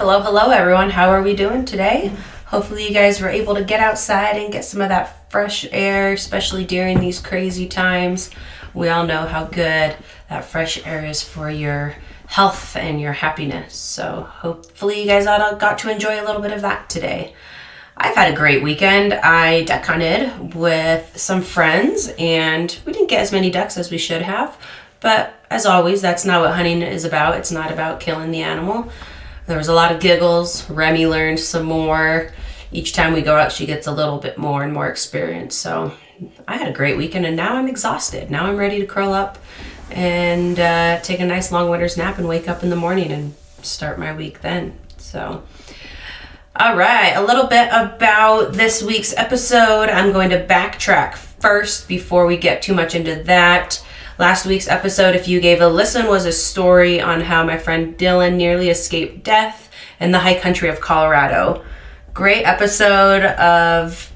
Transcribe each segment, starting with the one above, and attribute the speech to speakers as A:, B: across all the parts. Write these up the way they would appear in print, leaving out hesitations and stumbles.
A: Hello, everyone. How are we doing today? Hopefully, you guys were able to get outside and get some of that fresh air, especially during these crazy times. We all know how good that fresh air is for your health and your happiness. So, hopefully, you guys all got to enjoy a little bit of that today. I've had a great weekend. I duck hunted with some friends, and we didn't get as many ducks as we should have. But as always, that's not what hunting is about. It's not about killing the animal. There was a lot of giggles. Remy learned some more. Each time we go out, she gets a little bit more and more experience. So I had a great weekend, and now I'm exhausted. Now I'm ready to curl up and take a nice long winter's nap and wake up in the morning and start my week then. So, all right, a little bit about this week's episode. I'm going to backtrack first before we get too much into that. Last week's episode, if you gave a listen, was a story on how my friend Dylan nearly escaped death in the high country of Colorado. Great episode of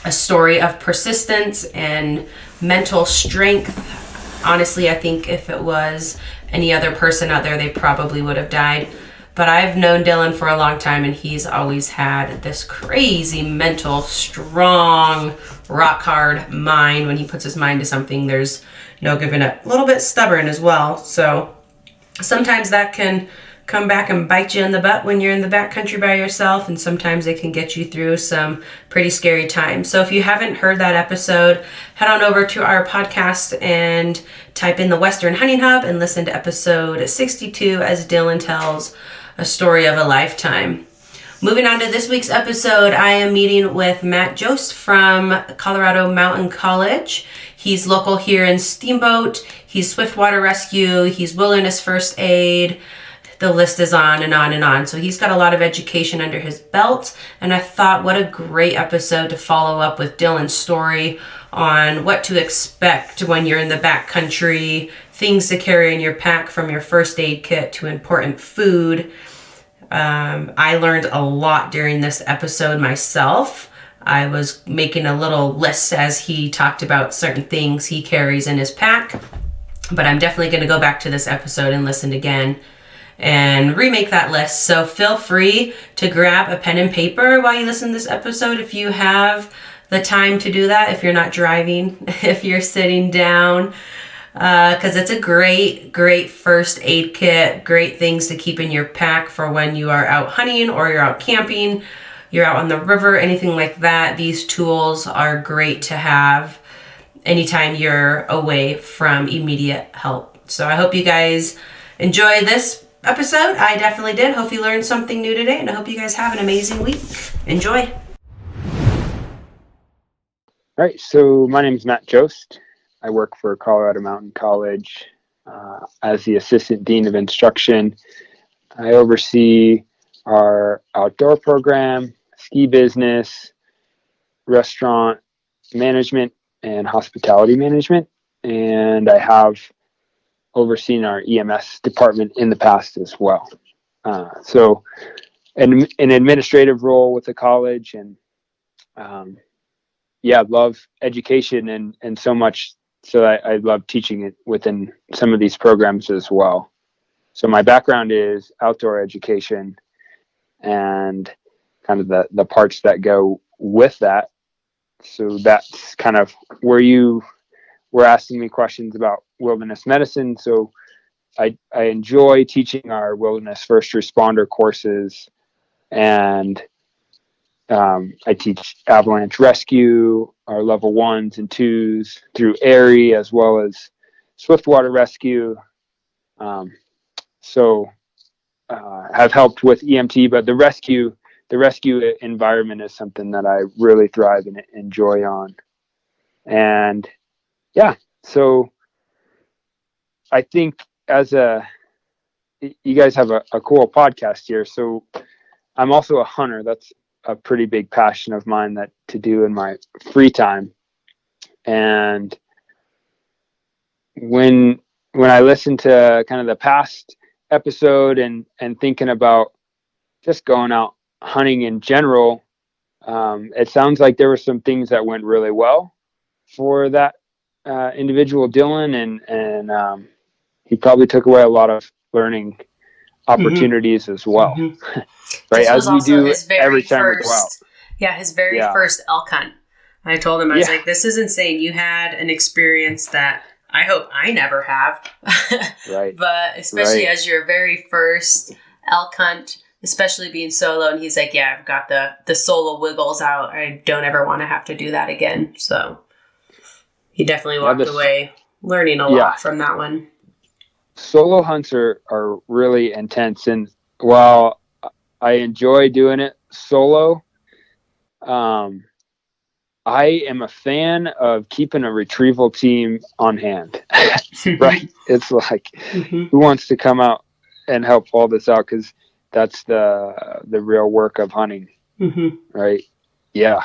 A: a story of persistence and mental strength. Honestly, I think if it was any other person out there, they probably would have died. But I've known Dylan for a long time, and he's always had this crazy mental, strong, rock hard mind. When he puts his mind to something, there's no giving up. A little bit stubborn as well. So sometimes that can come back and bite you in the butt when you're in the backcountry by yourself, and sometimes it can get you through some pretty scary times. So if you haven't heard that episode, head on over to our podcast and type in the Western Hunting Hub and listen to episode 62 as Dylan tells a story of a lifetime. Moving on to this week's episode, I am meeting with Matt Jost from Colorado Mountain College. He's local here in Steamboat. He's Swiftwater Rescue. He's Wilderness First Aid. The list is on and on and on. So he's got a lot of education under his belt. And I thought, what a great episode to follow up with Dylan's story on what to expect when you're in the backcountry, things to carry in your pack from your first aid kit to important food. I learned a lot during this episode myself. I was making a little list as he talked about certain things he carries in his pack. But I'm definitely going to go back to this episode and listen again and remake that list. So feel free to grab a pen and paper while you listen to this episode if you have the time to do that, if you're not driving, if you're sitting down, because it's a great first aid kit, great things to keep in your pack for when you are out hunting or you're out camping, you're out on the river, anything like that. These tools are great to have anytime you're away from immediate help. So I hope you guys enjoy this episode. I definitely did. Hope you learned something new today, and I hope you guys have an amazing week. Enjoy.
B: All right, so my name is Matt Jost. I work for Colorado Mountain College as the Assistant Dean of Instruction. I oversee our outdoor program, ski business, restaurant management, and hospitality management. And I have overseen our EMS department in the past as well. So an administrative role with the college, and love education and so much. So I love teaching it within some of these programs as well. So my background is outdoor education and kind of the parts that go with that. So that's kind of where you were asking me questions about wilderness medicine. So I enjoy teaching our wilderness first responder courses, and I teach avalanche rescue, our level 1s and 2s through ARI, as well as Swiftwater Rescue. Have helped with EMT, but the rescue environment is something that I really thrive and enjoy on. And so I think you guys have a cool podcast here. So I'm also a hunter. That's a pretty big passion of mine to do in my free time. And when I listen to kind of the past episode and thinking about just going out hunting in general, it sounds like there were some things that went really well for that individual Dylan, and he probably took away a lot of learning opportunities as well. Right,
A: This was
B: as we
A: also
B: do
A: his very
B: every time we go out.
A: first, his very first elk hunt. I told him, I was like, this is insane. You had an experience that I hope I never have.
B: Right.
A: But especially as your very first elk hunt, especially being solo. And he's like, I've got the solo wiggles out. I don't ever want to have to do that again. So he definitely walked away learning a lot from that one.
B: Solo hunts are really intense. And while I enjoy doing it solo, I am a fan of keeping a retrieval team on hand. Right? It's like, who wants to come out and help haul this out? Because that's the real work of hunting. Right? Yeah.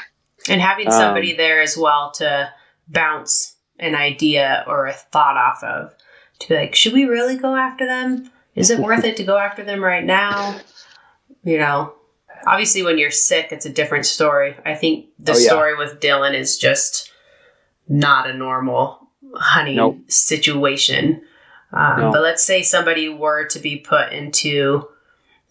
A: And having somebody there as well to bounce an idea or a thought off of, to be like, should we really go after them? Is it worth it to go after them right now? Obviously when you're sick, it's a different story. I think the story with Dylan is just not a normal hunting situation. But let's say somebody were to be put into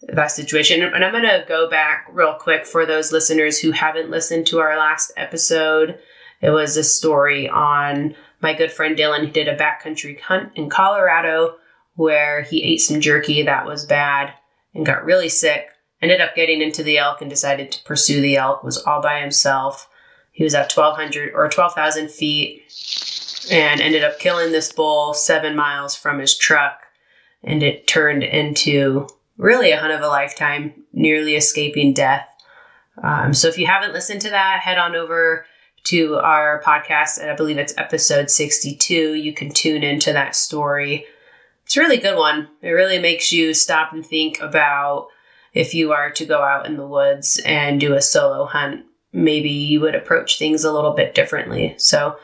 A: that situation. And I'm going to go back real quick for those listeners who haven't listened to our last episode. It was a story on my good friend Dylan, who did a backcountry hunt in Colorado where he ate some jerky that was bad and got really sick. Ended up getting into the elk and decided to pursue the elk, was all by himself. He was at 1,200 or 12,000 feet and ended up killing this bull 7 miles from his truck. And it turned into really a hunt of a lifetime, nearly escaping death. So if you haven't listened to that, head on over to our podcast. And I believe it's episode 62. You can tune into that story. It's a really good one. It really makes you stop and think about, if you are to go out in the woods and do a solo hunt, maybe you would approach things a little bit differently. So,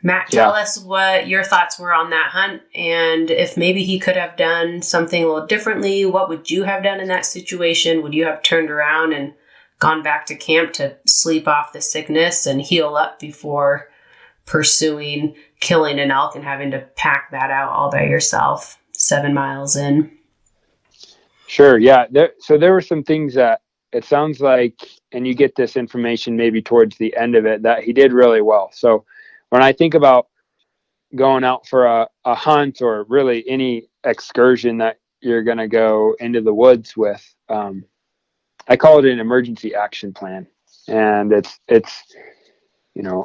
A: Matt, tell us what your thoughts were on that hunt, and if maybe he could have done something a little differently. What would you have done in that situation? Would you have turned around and gone back to camp to sleep off the sickness and heal up before pursuing killing an elk and having to pack that out all by yourself 7 miles in?
B: Sure. Yeah. So there were some things that it sounds like, and you get this information maybe towards the end of it, that he did really well. So when I think about going out for a hunt or really any excursion that you're going to go into the woods with, I call it an emergency action plan. And it's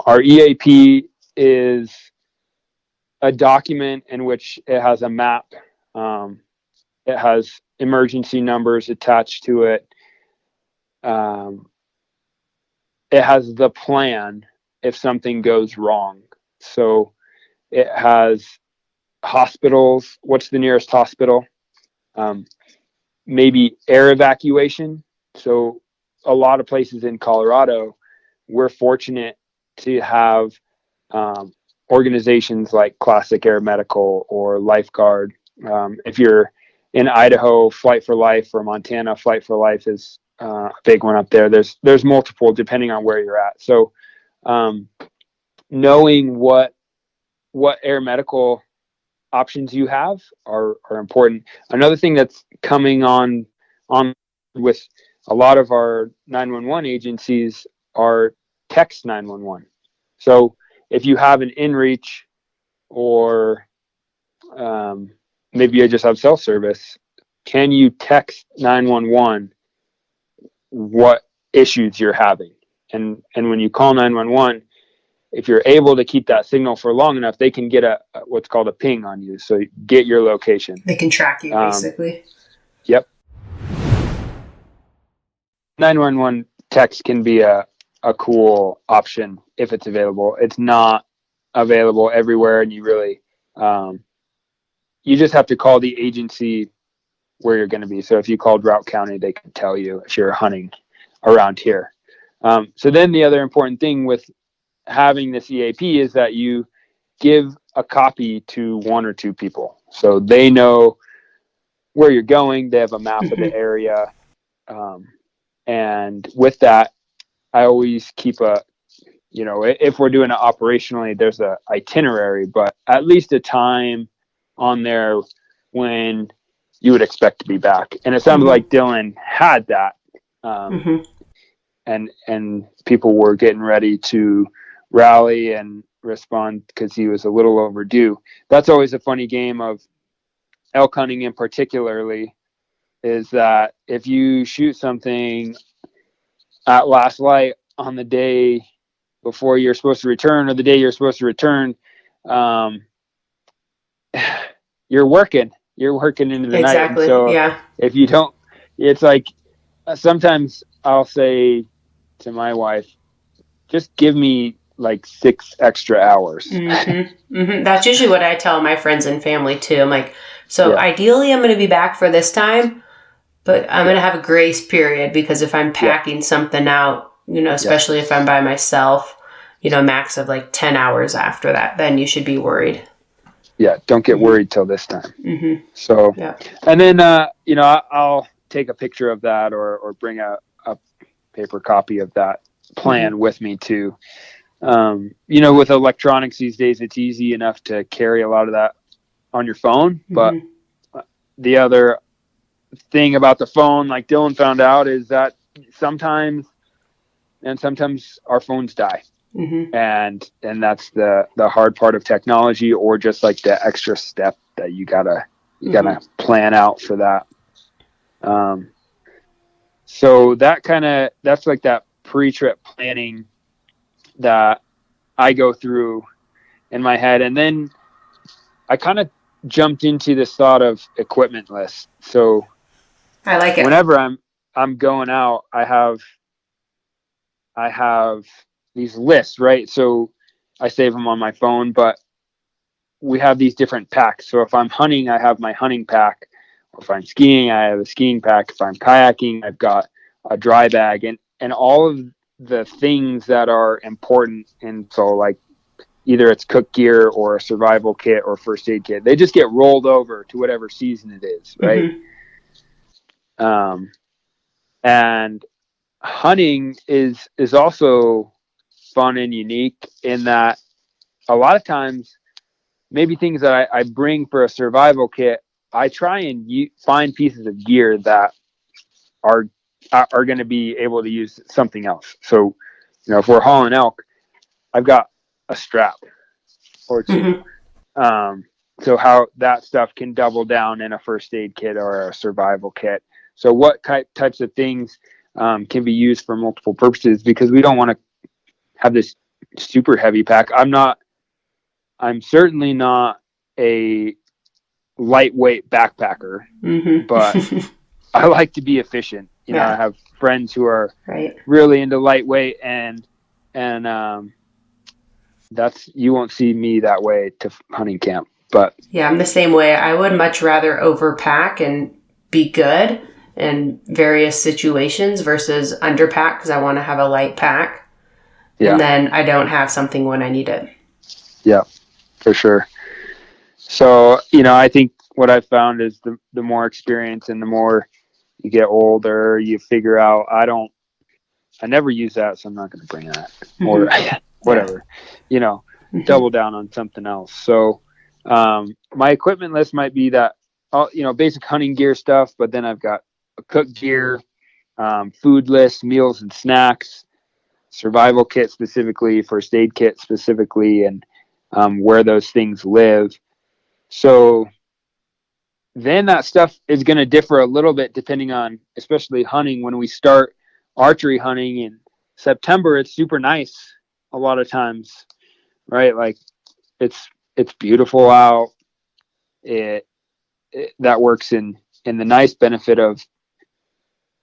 B: our EAP is a document in which it has a map. It has emergency numbers attached to it. It has the plan if something goes wrong. So it has hospitals. What's the nearest hospital? Maybe air evacuation. So a lot of places in Colorado, we're fortunate to have organizations like Classic Air Medical or Lifeguard. If you're in Idaho, Flight for Life, or Montana, Flight for Life is a big one up there. There's multiple depending on where you're at. So knowing what air medical options you have are important. Another thing that's coming on with a lot of our 911 agencies are text 911. So if you have an inReach or maybe you just have cell service, can you text 911 what issues you're having? And when you call 911, if you're able to keep that signal for long enough, they can get what's called a ping on you. So get your location.
A: They can track you basically.
B: Yep. 911 text can be a cool option if it's available. It's not available everywhere, and you really you just have to call the agency where you're going to be. So if you called Route County, they can tell you if you're hunting around here. So then the other important thing with having this EAP is that you give a copy to one or two people. So they know where you're going. They have a map of the area. And with that, I always keep if we're doing it operationally, there's a itinerary, but at least a time on there when you would expect to be back. And it sounded like Dylan had that. And people were getting ready to rally and respond because he was a little overdue. That's always a funny game of elk hunting in particularly, is that if you shoot something at last light on the day before you're supposed to return or the day you're supposed to return, you're working into the night. And so if you don't, it's like, sometimes I'll say to my wife, just give me like 6 extra hours.
A: That's usually what I tell my friends and family too. I'm like, ideally I'm going to be back for this time, but I'm going to have a grace period, because if I'm packing something out, especially if I'm by myself, max of like 10 hours after that, then you should be worried.
B: Yeah. Don't get worried till this time. So, and then, I'll take a picture of that or bring a paper copy of that plan with me too. With electronics these days, it's easy enough to carry a lot of that on your phone. But the other thing about the phone, like Dylan found out, is that sometimes our phones die. And that's the hard part of technology, or just like the extra step that you gotta plan out for that. So that's like that pre-trip planning that I go through in my head. And then I kind of jumped into this thought of equipment list. So
A: I like it.
B: Whenever I'm going out, I have these lists, right? So I save them on my phone, but we have these different packs. So if I'm hunting, I have my hunting pack. Or if I'm skiing, I have a skiing pack. If I'm kayaking, I've got a dry bag, and all of the things that are important. And so like either it's cook gear or a survival kit or first aid kit, they just get rolled over to whatever season it is, right? And hunting is also fun and unique in that a lot of times, maybe things that I bring for a survival kit, I try and find pieces of gear that are going to be able to use something else. So, if we're hauling elk, I've got a strap or two. So how that stuff can double down in a first aid kit or a survival kit. So what types of things can be used for multiple purposes, because we don't want to have this super heavy pack. I'm certainly not a lightweight backpacker, but I like to be efficient. I have friends who are really into lightweight, and that's, you won't see me that way to hunting camp. But
A: yeah, I'm the same way. I would much rather overpack and be good in various situations versus underpack, because I want to have a light pack. And then I don't have something when I need it.
B: Yeah, for sure. So, I think what I've found is the more experience and the more you get older, you figure out, I never use that, so I'm not going to bring that, or whatever, double down on something else. So, my equipment list might be that, basic hunting gear stuff, but then I've got a cook gear, food list, meals and snacks, survival kit specifically, first aid kit specifically, and where those things live. So then that stuff is going to differ a little bit depending on, especially hunting. When we start archery hunting in September, it's super nice a lot of times, right? Like it's beautiful out. That works in the nice benefit of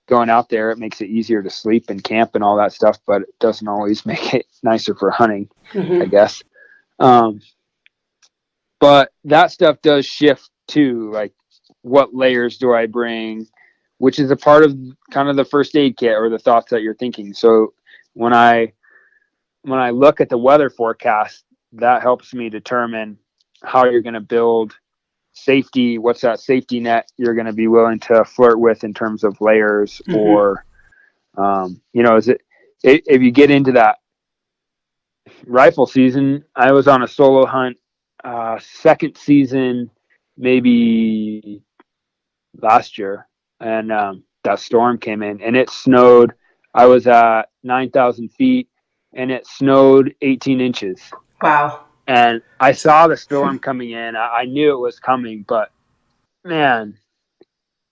B: going out there. It makes it easier to sleep and camp and all that stuff, but it doesn't always make it nicer for hunting, I guess. But that stuff does shift too. Like, what layers do I bring, which is a part of kind of the first aid kit or the thoughts that you're thinking. So when I look at the weather forecast, that helps me determine how you're going to build safety. What's that safety net you're going to be willing to flirt with in terms of layers, or, is it, if you get into that rifle season, I was on a solo hunt, second season, maybe last year, and that storm came in and it snowed. I was at 9,000 feet and it snowed 18 inches.
A: Wow.
B: And I saw the storm coming in. I knew it was coming, but man,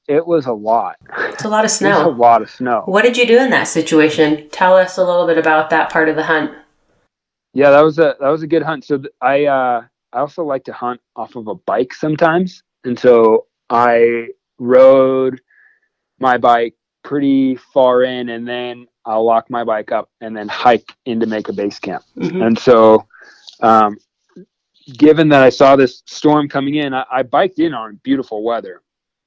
B: it was a lot.
A: It's a lot of
B: It was a
A: snow.
B: lot of snow.
A: What did you do in that situation? Tell us a little bit about that part of the hunt.
B: Yeah, that was a good hunt. So I also like to hunt off of a bike sometimes, and so I rode my bike pretty far in, and then I'll lock my bike up and then hike in to make a base camp.
A: Mm-hmm.
B: And so, um, given that I saw this storm coming in, I biked in on beautiful weather,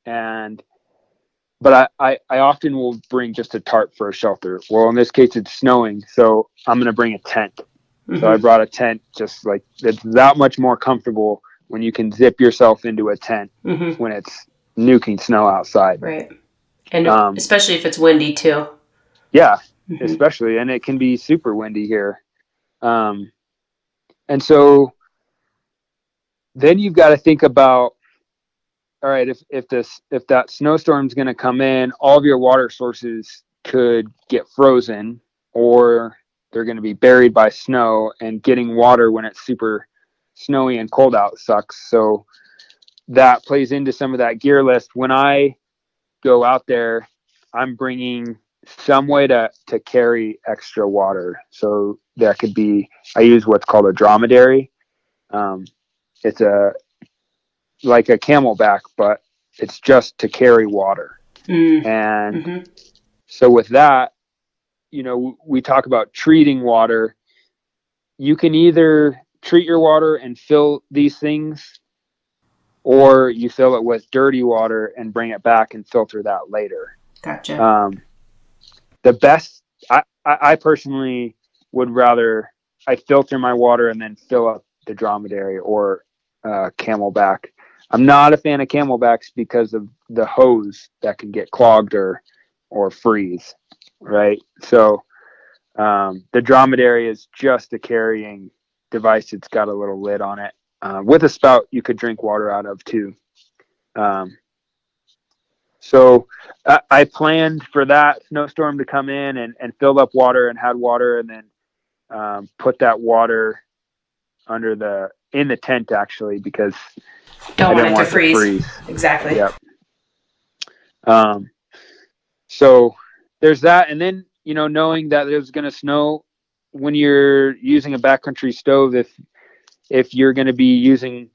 B: but I often will bring just a tarp for a shelter. Well, in this case, it's snowing, so I'm going to bring a tent.
A: Mm-hmm.
B: So I brought a tent, just like it's that much more comfortable when you can zip yourself into a tent
A: mm-hmm.
B: when it's nuking snow outside.
A: Right. And especially if it's windy too.
B: Yeah, mm-hmm. Especially. And it can be super windy here. And so then you've got to think about, all right, if that snowstorm's going to come in, all of your water sources could get frozen, or they're going to be buried by snow, and getting water when it's super snowy and cold out sucks. So that plays into some of that gear list. When I go out there, I'm bringing some way to carry extra water. So that could be, I use what's called a dromedary. It's like a camelback, but it's just to carry water. And
A: mm-hmm.
B: so with that, we talk about treating water. You can either treat your water and fill these things, or you fill it with dirty water and bring it back and filter that later.
A: Gotcha.
B: The best, I personally would rather I filter my water and then fill up the dromedary or camelback. I'm not a fan of camelbacks because of the hose that can get clogged or freeze, right? So the dromedary is just a carrying device. It's got a little lid on it with a spout you could drink water out of too. So I planned for that snowstorm to come in and filled up water and had water, and then put that water in the tent actually, because
A: I didn't want it to freeze. Exactly.
B: Yep. So there's that, and then knowing that it was going to snow when you're using a backcountry stove, if you're going to be using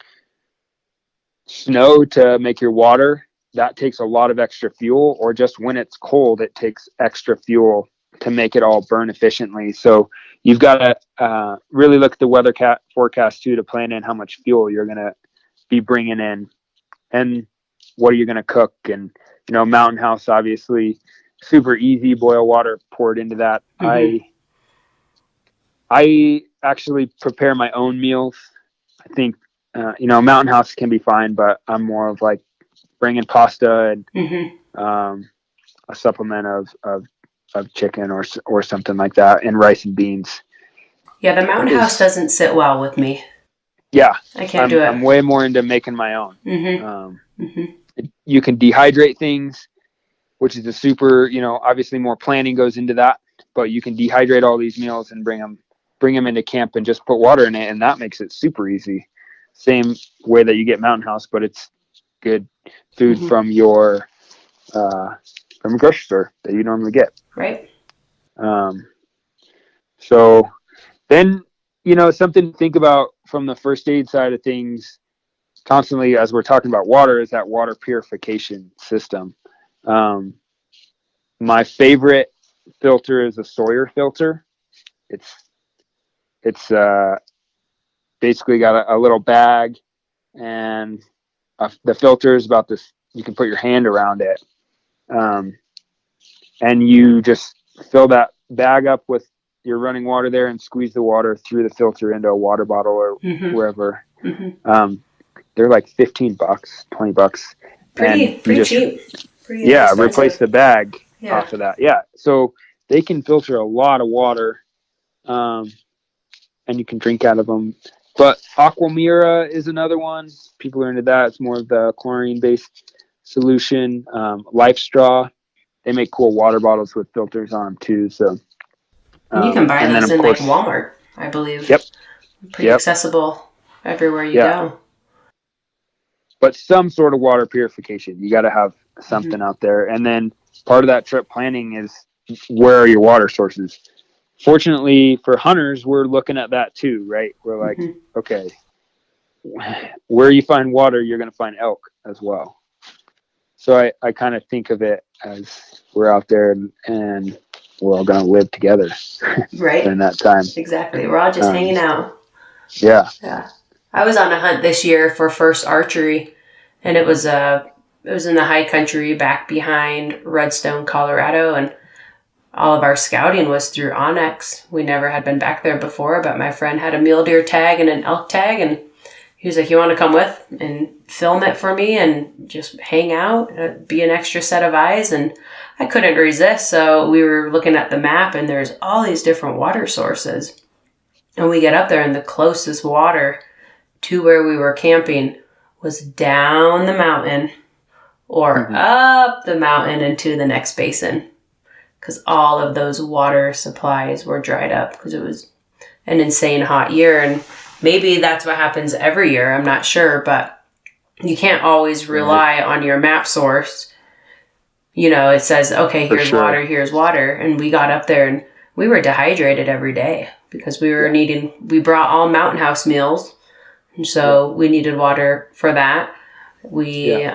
B: snow to make your water, that takes a lot of extra fuel, or just when it's cold, it takes extra fuel to make it all burn efficiently. So you've got to really look at the weather forecast too, to plan in how much fuel you're going to be bringing in and what are you going to cook. And, Mountain House, obviously super easy, boil water, pour it into that. Mm-hmm. I actually prepare my own meals. I think, Mountain House can be fine, but I'm more of like bringing pasta and
A: mm-hmm.
B: A supplement of chicken or something like that, and rice and beans.
A: Yeah, the Mountain House doesn't sit well with me.
B: Yeah,
A: I can't do it.
B: I'm way more into making my own.
A: Mm-hmm.
B: You can dehydrate things, which is a super, obviously more planning goes into that, but you can dehydrate all these meals and bring them into camp and just put water in it, and that makes it super easy. Same way that you get Mountain House, but it's good food mm-hmm. from your from a grocery store that you normally get.
A: Right.
B: So then, something to think about from the first aid side of things constantly as we're talking about water is that water purification system. My favorite filter is a Sawyer filter. It's basically got a little bag, and the filter is about this. You can put your hand around it, and you just fill that bag up with your running water there and squeeze the water through the filter into a water bottle or mm-hmm. wherever. Mm-hmm. They're like $15, $20.
A: Pretty cheap. Pretty
B: expensive. Replace the bag off of that. Yeah. So they can filter a lot of water, and you can drink out of them. But Aquamira is another one. People are into that. It's more of the chlorine based solution, Life Straw. They make cool water bottles with filters on them too. So,
A: And you can buy
B: and then
A: those
B: of
A: in like
B: course,
A: Walmart, I believe.
B: yep,
A: Pretty accessible everywhere you
B: yeah.
A: go.
B: But some sort of water purification. You got to have something out there. And then part of that trip planning is where are your water sources? Fortunately for hunters, we're looking at that too, right? We're like, okay, where you find water, you're going to find elk as well. So I kind of think of it as we're out there and we're all going to live together
A: Right.
B: during that time.
A: Exactly. We're all just hanging out.
B: Yeah.
A: Yeah. I was on a hunt this year for first archery, and it was in the high country back behind Redstone, Colorado, and all of our scouting was through Onyx. We never had been back there before, but my friend had a mule deer tag and an elk tag, and he was like, "You want to come with and film it for me and just hang out, be an extra set of eyes?" And I couldn't resist, so we were looking at the map, and there's all these different water sources. And we get up there, and the closest water to where we were camping was down the mountain or up the mountain into the next basin, because all of those water supplies were dried up because it was an insane hot year. And maybe that's what happens every year. I'm not sure, but you can't always rely on your map source. You know, it says, okay, here's water, here's water. And we got up there and we were dehydrated every day because we brought all Mountain House meals. And so we needed water for that. We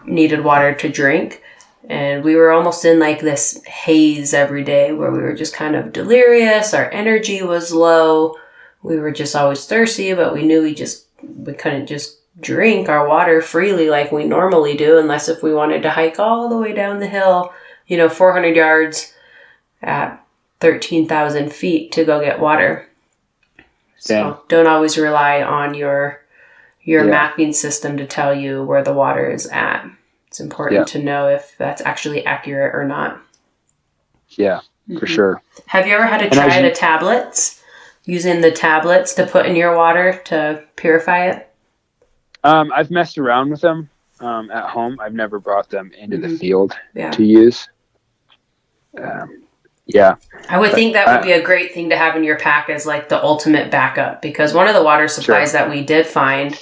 A: needed water to drink. And we were almost in like this haze every day where we were just kind of delirious. Our energy was low. We were just always thirsty, but we knew we couldn't just drink our water freely like we normally do, unless if we wanted to hike all the way down the hill, 400 yards at 13,000 feet to go get water. So don't always rely on your mapping system to tell you where the water is at. It's important to know if that's actually accurate or not. Yeah, for sure. Have you ever had to try the tablets? Using the tablets to put in your water to purify it?
B: I've messed around with them at home. I've never brought them into the field to use.
A: I would think that would be a great thing to have in your pack as like the ultimate bbackup, because one of the water supplies that we did find,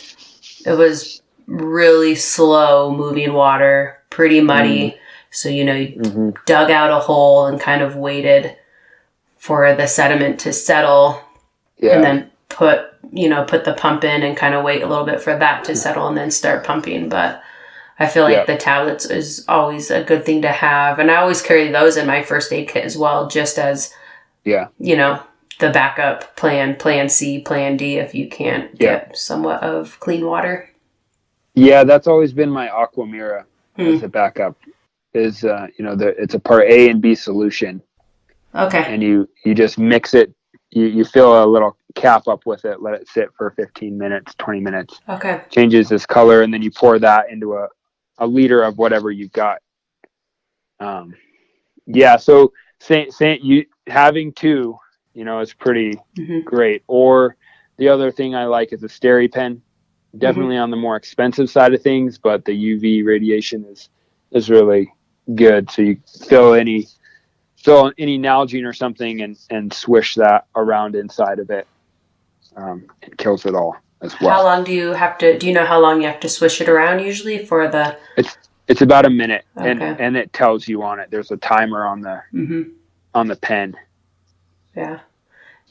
A: it was really slow moving water, pretty muddy. So, you dug out a hole and kind of waited for the sediment to settle and then put the pump in and kind of wait a little bit for that to settle and then start pumping. But I feel like the tablets is always a good thing to have. And I always carry those in my first aid kit as well, just as, the backup plan C, plan D, if you can't get somewhat of clean water.
B: Yeah, that's always been my Aquamira as a backup. Is it's a part A and B solution. Okay. And you just mix it. You fill a little cap up with it, let it sit for 15 minutes, 20 minutes. Okay. Changes its color, and then you pour that into a liter of whatever you've got. So you having two, is pretty great. Or the other thing I like is a steri pen. Definitely on the more expensive side of things, but the UV radiation is really good. So you fill any Nalgene or something and swish that around inside of it. It kills it all as well.
A: How long do you know how long you have to swish it around usually for the?
B: It's about a minute, and it tells you on it. There's a timer on the pen. Yeah.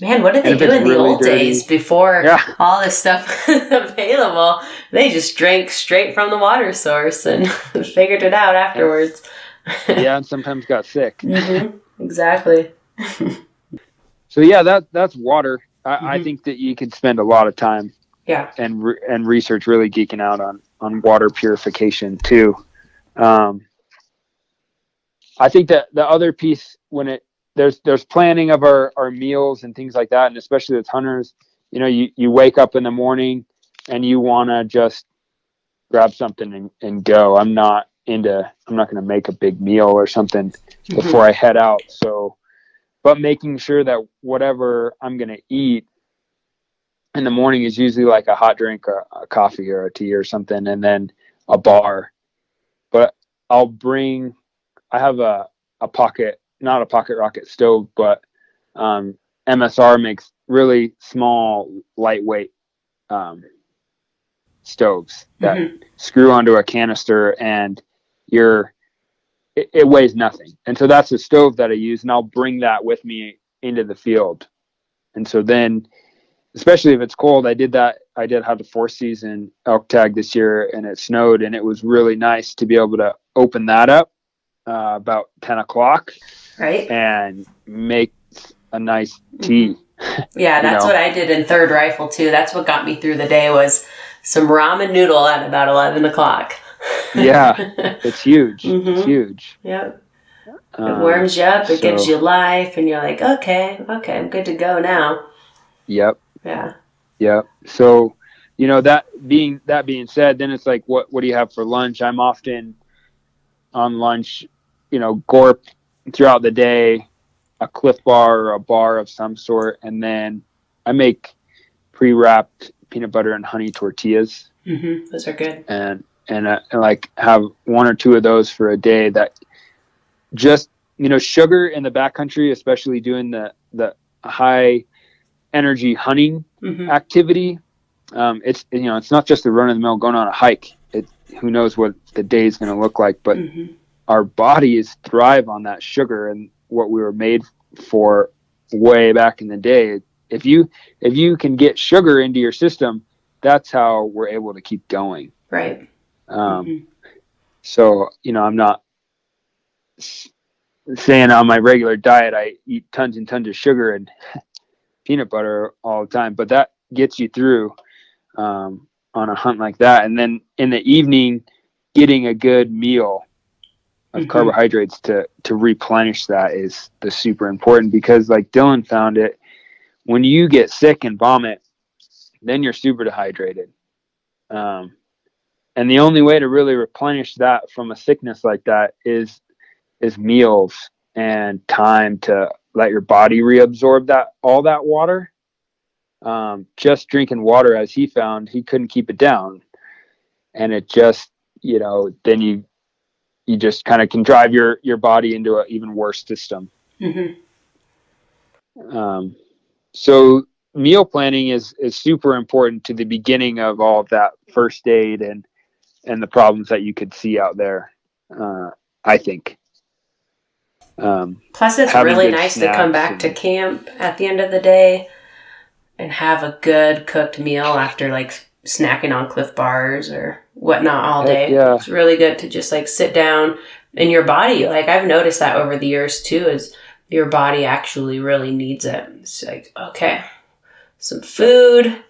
A: Man, what did they do in the old days before all this stuff was available? They just drank straight from the water source and figured it out afterwards.
B: And sometimes got sick.
A: Exactly.
B: So that's water. I think that you could spend a lot of time and research really geeking out on water purification too. I think that the other piece when there's planning of our meals and things like that, and especially with hunters, you wake up in the morning and you want to just grab something and go. I'm not going to make a big meal or something before I head out. So, but making sure that whatever I'm going to eat in the morning is usually like a hot drink or a coffee or a tea or something, and then a bar I have a pocket, not a pocket rocket stove, but MSR makes really small, lightweight stoves that screw onto a canister, and it weighs nothing. And so that's a stove that I use, and I'll bring that with me into the field. And so then, especially if it's cold, I did have the 4-season elk tag this year, and it snowed, and it was really nice to be able to open that up about 10 o'clock,
A: right,
B: and make a nice tea.
A: Yeah, that's what I did in third rifle too. That's what got me through the day, was some ramen noodle at about 11 o'clock.
B: Yeah, it's huge. It's huge.
A: Yep. It warms you up. It gives you life, and you're like, okay, I'm good to go now.
B: Yep.
A: Yeah.
B: Yep. So, that being said, then it's like, what do you have for lunch? I'm often on lunch, gorp throughout the day, a Cliff Bar or a bar of some sort, and then I make pre-wrapped peanut butter and honey tortillas.
A: Those are good.
B: And I like have one or two of those for a day. That just sugar in the backcountry, especially doing the high energy hunting activity. It's not just the run of the mill going on a hike. Who knows what the day is going to look like, but our bodies thrive on that sugar and what we were made for way back in the day. If you can get sugar into your system, that's how we're able to keep going.
A: Right.
B: So, I'm not saying on my regular diet I eat tons and tons of sugar and peanut butter all the time, but that gets you through on a hunt like that. And then in the evening, getting a good meal of carbohydrates to replenish that is the super important, because like Dylan found it, when you get sick and vomit, then you're super dehydrated. And the only way to really replenish that from a sickness like that is meals and time to let your body reabsorb all that water. Just drinking water, as he found, he couldn't keep it down. And it just, then you just kind of can drive your body into an even worse system. So meal planning is super important to the beginning of all of that first aid and the problems that you could see out there, I think.
A: Plus, it's really nice to come back to camp at the end of the day and have a good cooked meal after like snacking on Cliff Bars or whatnot all day.
B: Yeah.
A: It's really good to just like sit down, and your body, like I've noticed that over the years too, is your body actually really needs it. It's like, okay, some food, I'm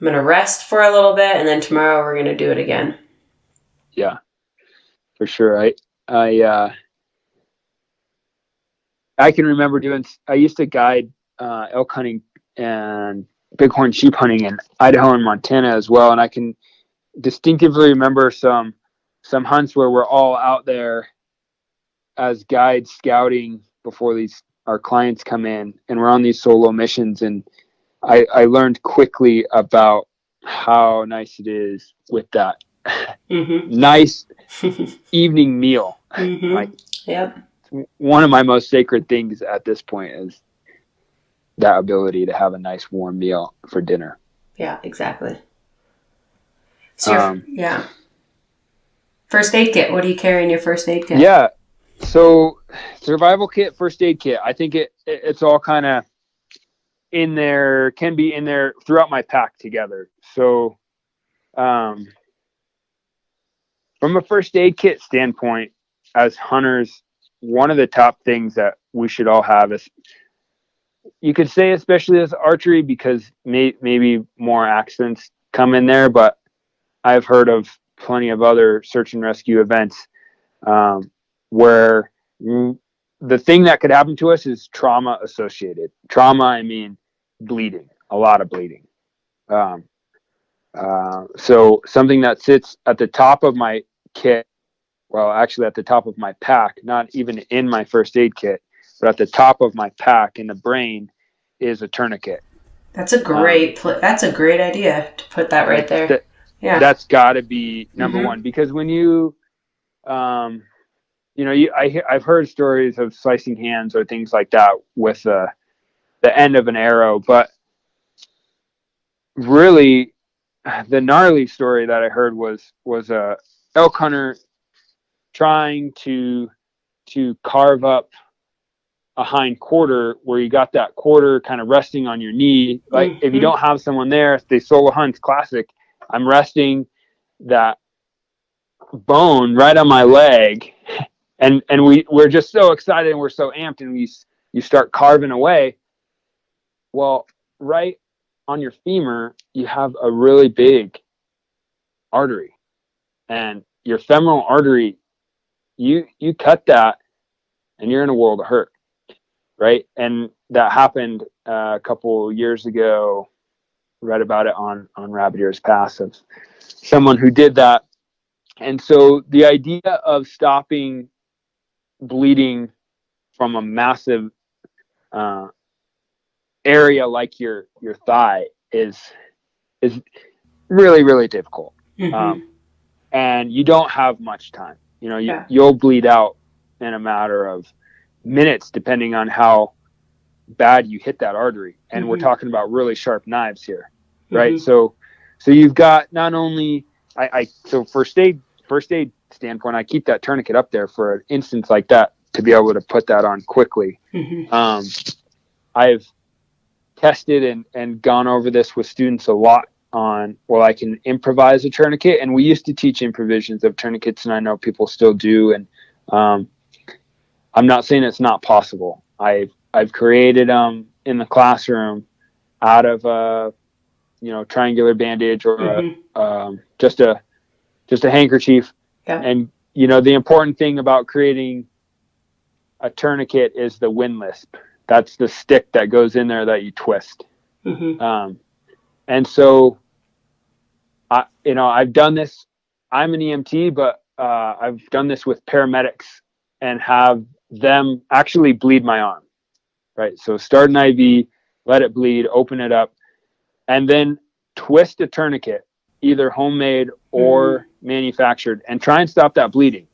A: going to rest for a little bit, and then tomorrow we're going to do it again.
B: Yeah, for sure. I can remember I used to guide elk hunting and bighorn sheep hunting in Idaho and Montana as well. And I can distinctively remember some hunts where we're all out there as guides scouting before our clients come in, and we're on these solo missions. And I learned quickly about how nice it is with that nice evening meal. Like,
A: yep.
B: One of my most sacred things at this point is that ability to have a nice warm meal for dinner.
A: Yeah, exactly. So first aid kit. What do you carry in your first aid kit?
B: Yeah. So survival kit, first aid kit. I think it's all kind of in there, can be in there throughout my pack together. So, from a first aid kit standpoint, as hunters, one of the top things that we should all have is, you could say, especially as archery, because maybe more accidents come in there, but I've heard of plenty of other search and rescue events where the thing that could happen to us is trauma associated. Trauma, I mean bleeding, a lot of bleeding. So something that sits at the top of my kit, well, actually at the top of my pack, not even in my first aid kit, but at the top of my pack in the brain, is a tourniquet.
A: That's a great that's a great idea to put that right there.
B: Yeah, that's got to be number one, because when you I've heard stories of slicing hands or things like that with the end of an arrow, but really the gnarly story that I heard was a elk hunter trying to carve up a hind quarter where you got that quarter kind of resting on your knee. Like if you don't have someone there, the solo hunts classic, I'm resting that bone right on my leg, and we're just so excited and we're so amped, and you start carving away. Well, right on your femur, you have a really big artery, and your femoral artery, you cut that, and you're in a world of hurt, right? And that happened a couple years ago. Read about it on Rabbit Ears Pass of someone who did that. And so the idea of stopping bleeding from a massive area like your thigh is really, really difficult. And you don't have much time. You'll bleed out in a matter of minutes, depending on how bad you hit that artery. And we're talking about really sharp knives here, right? So you've got not only so first aid standpoint, I keep that tourniquet up there for an instance like that to be able to put that on quickly. I've tested and gone over this with students a lot on, well, I can improvise a tourniquet, and we used to teach improvisations of tourniquets, and I know people still do. And I'm not saying it's not possible. I've created them in the classroom out of a triangular bandage or just a handkerchief. And the important thing about creating a tourniquet is the windlasp. That's the stick that goes in there that you twist. And so I've done this. I'm an EMT, but I've done this with paramedics and have them actually bleed my arm, right? So start an IV, let it bleed, open it up, and then twist a tourniquet, either homemade or manufactured, and try and stop that bleeding.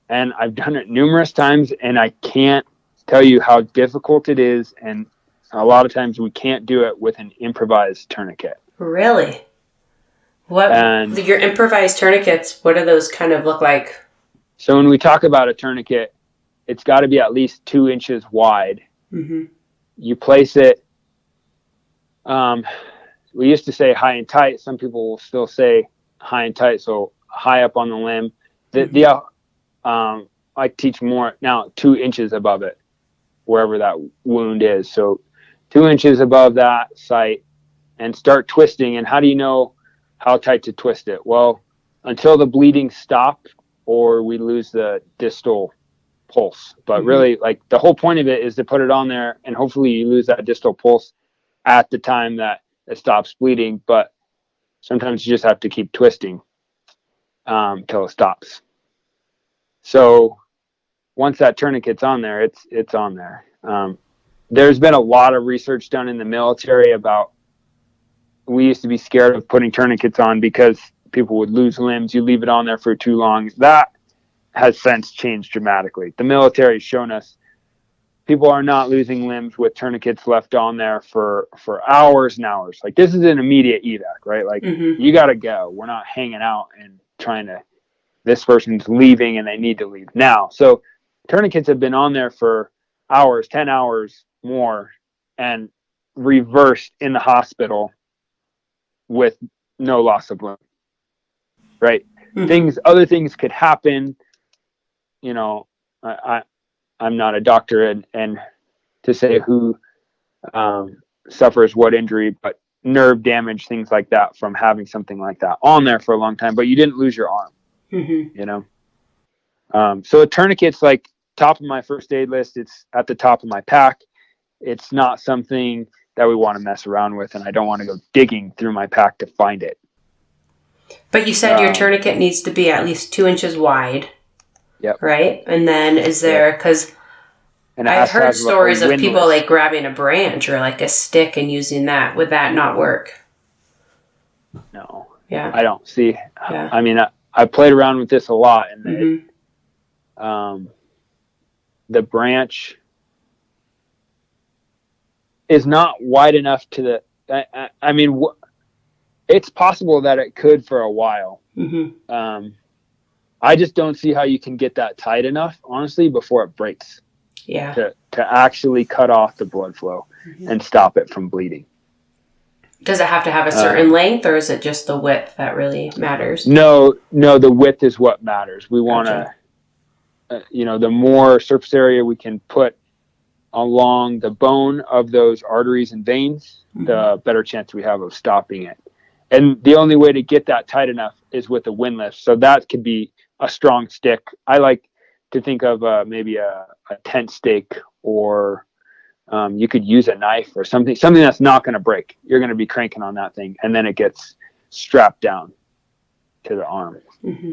B: And I've done it numerous times, and I can't tell you how difficult it is. And a lot of times we can't do it with an improvised tourniquet.
A: Really? Your improvised tourniquets, what do those kind of look like?
B: So when we talk about a tourniquet, it's got to be at least 2 inches wide. You place it, we used to say high and tight. Some people will still say high and tight, so high up on the limb. I teach more now 2 inches above it, wherever that wound is. So 2 inches above that site, and start twisting. And how do you know how tight to twist it? Well, until the bleeding stops or we lose the distal pulse. But really, like, the whole point of it is to put it on there, and hopefully you lose that distal pulse at the time that it stops bleeding. But sometimes you just have to keep twisting till it stops. So once that tourniquet's on there, it's on there. There's been a lot of research done in the military about, we used to be scared of putting tourniquets on because people would lose limbs. You leave it on there for too long. That has since changed dramatically. The military has shown us people are not losing limbs with tourniquets left on there for hours and hours. Like, this is an immediate evac, right? Like, you got to go. We're not hanging out and trying to, this person's leaving and they need to leave now. So tourniquets have been on there for hours, 10 hours more, and reversed in the hospital with no loss of limb, right? Other things could happen. I'm not a doctor and to say who suffers what injury, but nerve damage, things like that, from having something like that on there for a long time, but you didn't lose your arm. So a tourniquet's like top of my first aid list. It's at the top of my pack. It's not something that we want to mess around with, and I don't want to go digging through my pack to find it.
A: But you said your tourniquet needs to be at least 2 inches wide.
B: Yep.
A: Right? And then is there, because I've heard stories of people like grabbing a branch or like a stick and using that. Would that not work?
B: No.
A: Yeah.
B: I don't see. Yeah. I mean, I played around with this a lot, and
A: Mm-hmm.
B: the branch is not wide enough to I mean, it's possible that it could for a while.
A: Mm-hmm.
B: I just don't see how you can get that tight enough, honestly, before it breaks.
A: Yeah.
B: To actually cut off the blood flow and stop it from bleeding.
A: Does it have to have a certain length, or is it just the width that really matters?
B: No, the width is what matters. We want to, the more surface area we can put along the bone of those arteries and veins, the better chance we have of stopping it. And the only way to get that tight enough is with a windlass. So that could be a strong stick. I like to think of maybe a tent stake, or you could use a knife or something that's not going to break. You're going to be cranking on that thing, and then it gets strapped down to the arm.
A: Mm-hmm.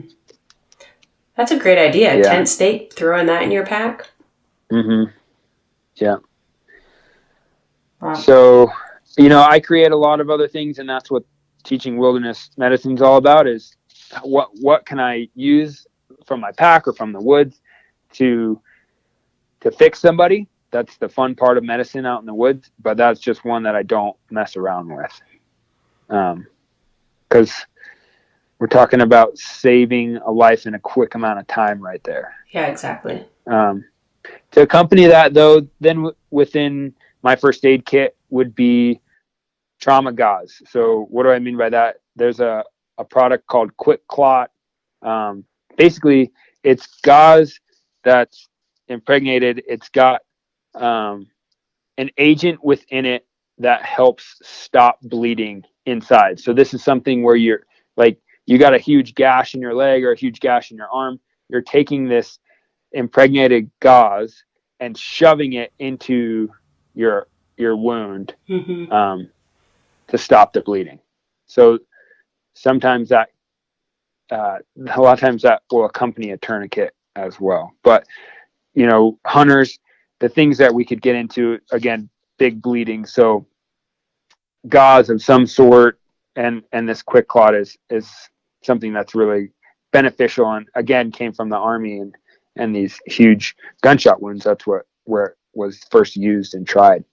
A: That's a great idea. Yeah. Tent stake, throwing that in your pack.
B: Mm-hmm. Yeah.
A: Wow.
B: So, I create a lot of other things, and that's what teaching wilderness medicine is all about, is what can I use from my pack or from the woods to fix somebody. That's the fun part of medicine out in the woods, but that's just one that I don't mess around with. Because we're talking about saving a life in a quick amount of time right there.
A: Yeah, exactly.
B: To accompany that, though, then within my first aid kit would be trauma gauze. So what do I mean by that? There's a product called Quick Clot. Basically, it's gauze that's impregnated. It's got an agent within it that helps stop bleeding inside. So this is something where you're like, you got a huge gash in your leg or a huge gash in your arm. You're taking this impregnated gauze and shoving it into your wound to stop the bleeding. So sometimes that a lot of times that will accompany a tourniquet as well. But hunters, the things that we could get into, again, big bleeding, so gauze of some sort and this Quick Clot is something that's really beneficial, and again came from the Army and these huge gunshot wounds. That's where it was first used and tried.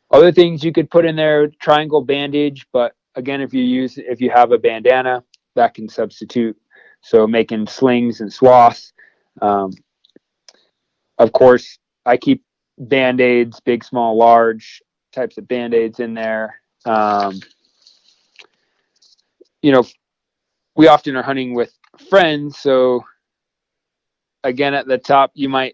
B: Other things you could put in there, triangle bandage, but again, if you have a bandana, that can substitute. So making slings and swaths. Of course, I keep Band-Aids, big, small, large types of Band-Aids in there. We often are hunting with friends, so again, at the top, you're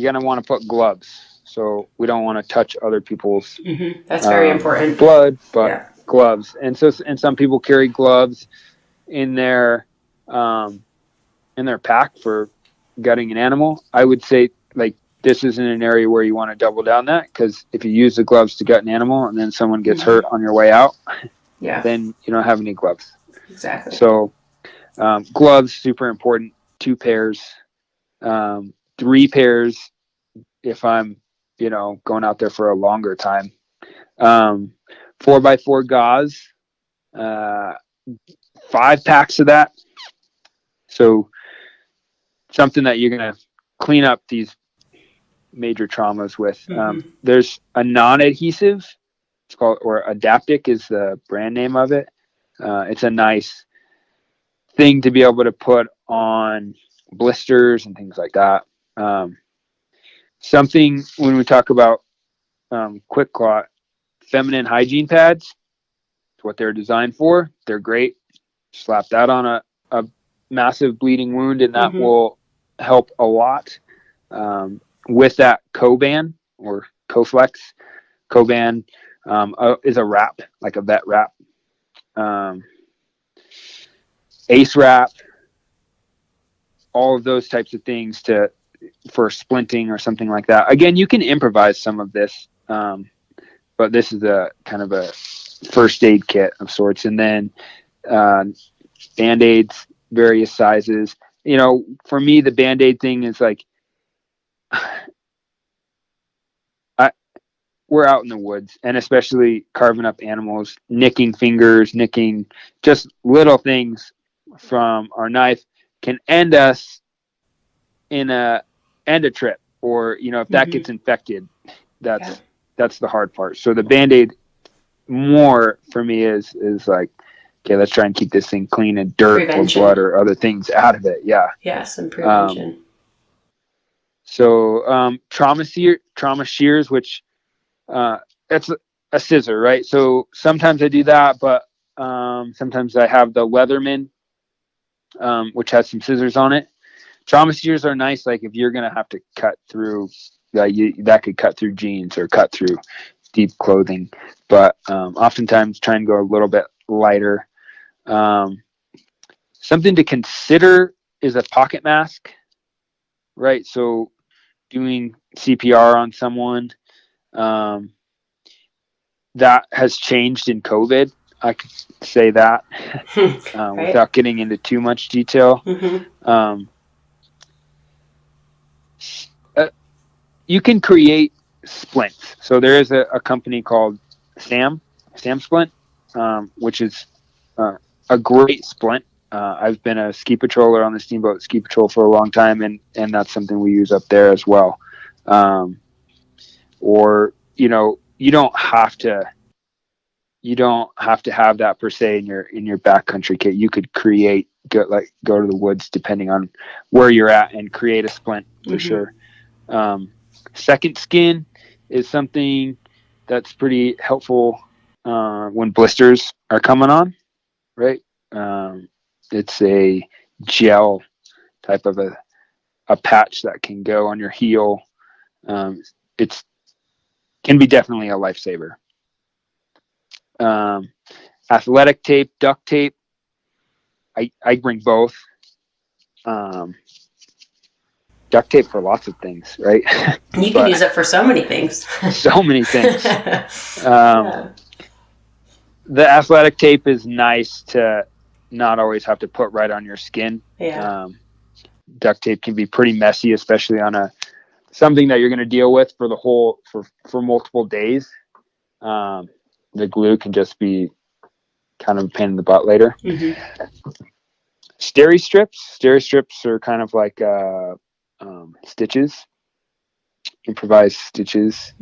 B: gonna want to put gloves. So we don't want to touch other people's
A: that's very important.
B: Blood, but gloves. And some people carry gloves in their pack for gutting an animal. I would say, like, this isn't an area where you want to double down that, because if you use the gloves to gut an animal and then someone gets hurt on your way out, then you don't have any gloves.
A: Exactly.
B: So gloves, super important. 2 pairs, 3 pairs if I'm going out there for a longer time. 4x4 gauze, 5 packs of that. So something that you're going to clean up these major traumas with. There's a non-adhesive, it's called, or Adaptic is the brand name of it. It's a nice thing to be able to put on blisters and things like that. Something when we talk about Quick Clot, feminine hygiene pads, it's what they're designed for. They're great. Slap that on a massive bleeding wound, and that will help a lot. With that Coban or Coflex, Coban is a wrap, like a vet wrap. Ace wrap, all of those types of things for splinting or something like that. Again, you can improvise some of this, but this is a kind of a first aid kit of sorts. And then Band-Aids, various sizes. For me, the Band-Aid thing is like, we're out in the woods, and especially carving up animals, nicking fingers, nicking just little things from our knife can end us in end a trip, or if that gets infected, that's the hard part. So the Band-Aid more for me is like, okay, let's try and keep this thing clean, and dirt or blood or other things out of it.
A: Yeah, some prevention.
B: So trauma shears, which that's a scissor, right? So sometimes I do that, but sometimes I have the Leatherman, which has some scissors on it. Trauma shears are nice, like if you're gonna have to cut through, that could cut through jeans or cut through deep clothing. But oftentimes try and go a little bit lighter. Something to consider is a pocket mask, right? So doing CPR on someone, that has changed in COVID. I could say that
A: Right.
B: without getting into too much detail. You can create splints. So there is a company called Sam Splint, which is a great splint. I've been a ski patroller on the Steamboat Ski Patrol for a long time, and that's something we use up there as well. Or you don't have to have that per se in your backcountry kit. You could go to the woods depending on where you're at and create a splint for sure. Second skin is something that's pretty helpful when blisters are coming on, right? It's a gel type of a patch that can go on your heel. It's can be definitely a lifesaver. Athletic tape, duct tape. I bring both. Duct tape for lots of things, right?
A: You can use it for so many things.
B: So many things. The athletic tape is nice to not always have to put right on your skin. Duct tape can be pretty messy, especially on something that you're going to deal with for multiple days. The glue can just be kind of a pain in the butt later. Steri strips are kind of like stitches, improvised stitches.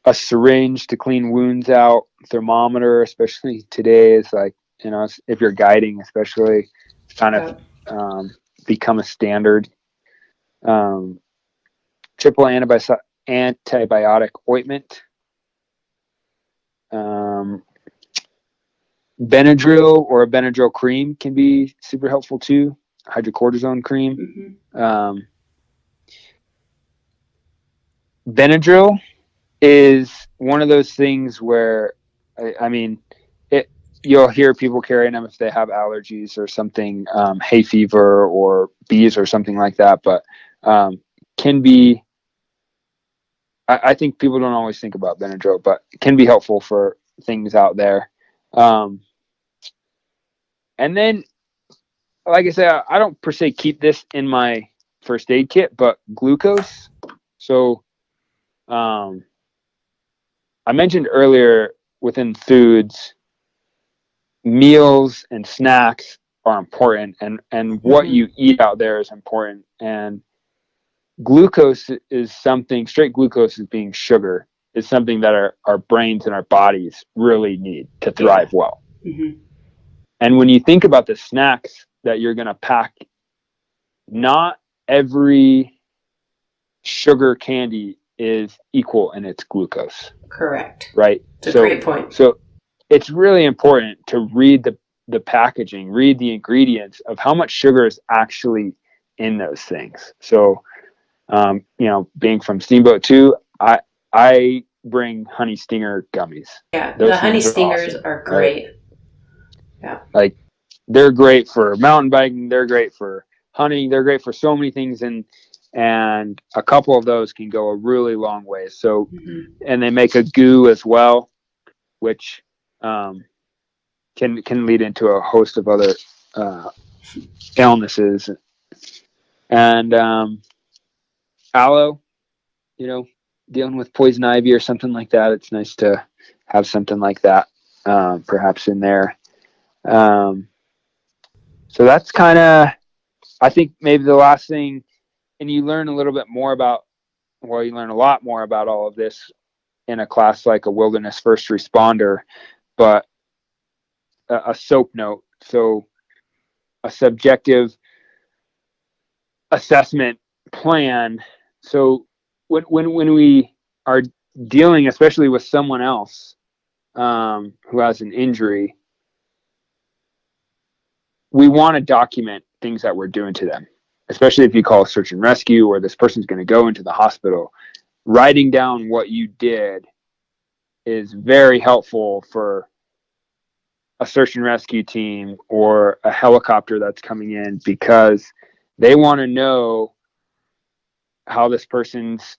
B: A syringe to clean wounds out. Thermometer, especially today, is like, if you're guiding, especially, it's kind of become a standard. Triple antibiotic ointment. Benadryl or a Benadryl cream can be super helpful too. Hydrocortisone cream. Benadryl is one of those things where, you'll hear people carrying them if they have allergies or something, hay fever or bees or something like that, but can be, I think people don't always think about Benadryl, but it can be helpful for things out there. And then, like I said, I don't per se keep this in my first aid kit, but glucose. So I mentioned earlier, within foods, meals and snacks are important, and what you eat out there is important. And glucose is something, straight glucose, is being sugar, is something that our brains and our bodies really need to thrive well. And when you think about the snacks that you're going to pack, not every sugar candy is equal in its glucose.
A: Correct.
B: Right?
A: It's a great point.
B: So it's really important to read the packaging, read the ingredients of how much sugar is actually in those things. So, being from Steamboat 2, I bring honey stinger gummies.
A: Yeah, the honey stingers are great. Right? Yeah.
B: Like, they're great for mountain biking, they're great for hunting, they're great for so many things, and a couple of those can go a really long way. So, and they make a goo as well, which can lead into a host of other illnesses. And aloe, dealing with poison ivy or something like that, it's nice to have something like that perhaps in there. So that's kind of, I think maybe the last thing, and you learn a little bit more about, well, you learn a lot more about all of this in a class like a wilderness first responder, but a SOAP note. So a subjective assessment plan. So when we are dealing, especially with someone else who has an injury, we want to document things that we're doing to them, especially if you call search and rescue or this person's going to go into the hospital. Writing down what you did is very helpful for a search and rescue team or a helicopter that's coming in, because they want to know how this person's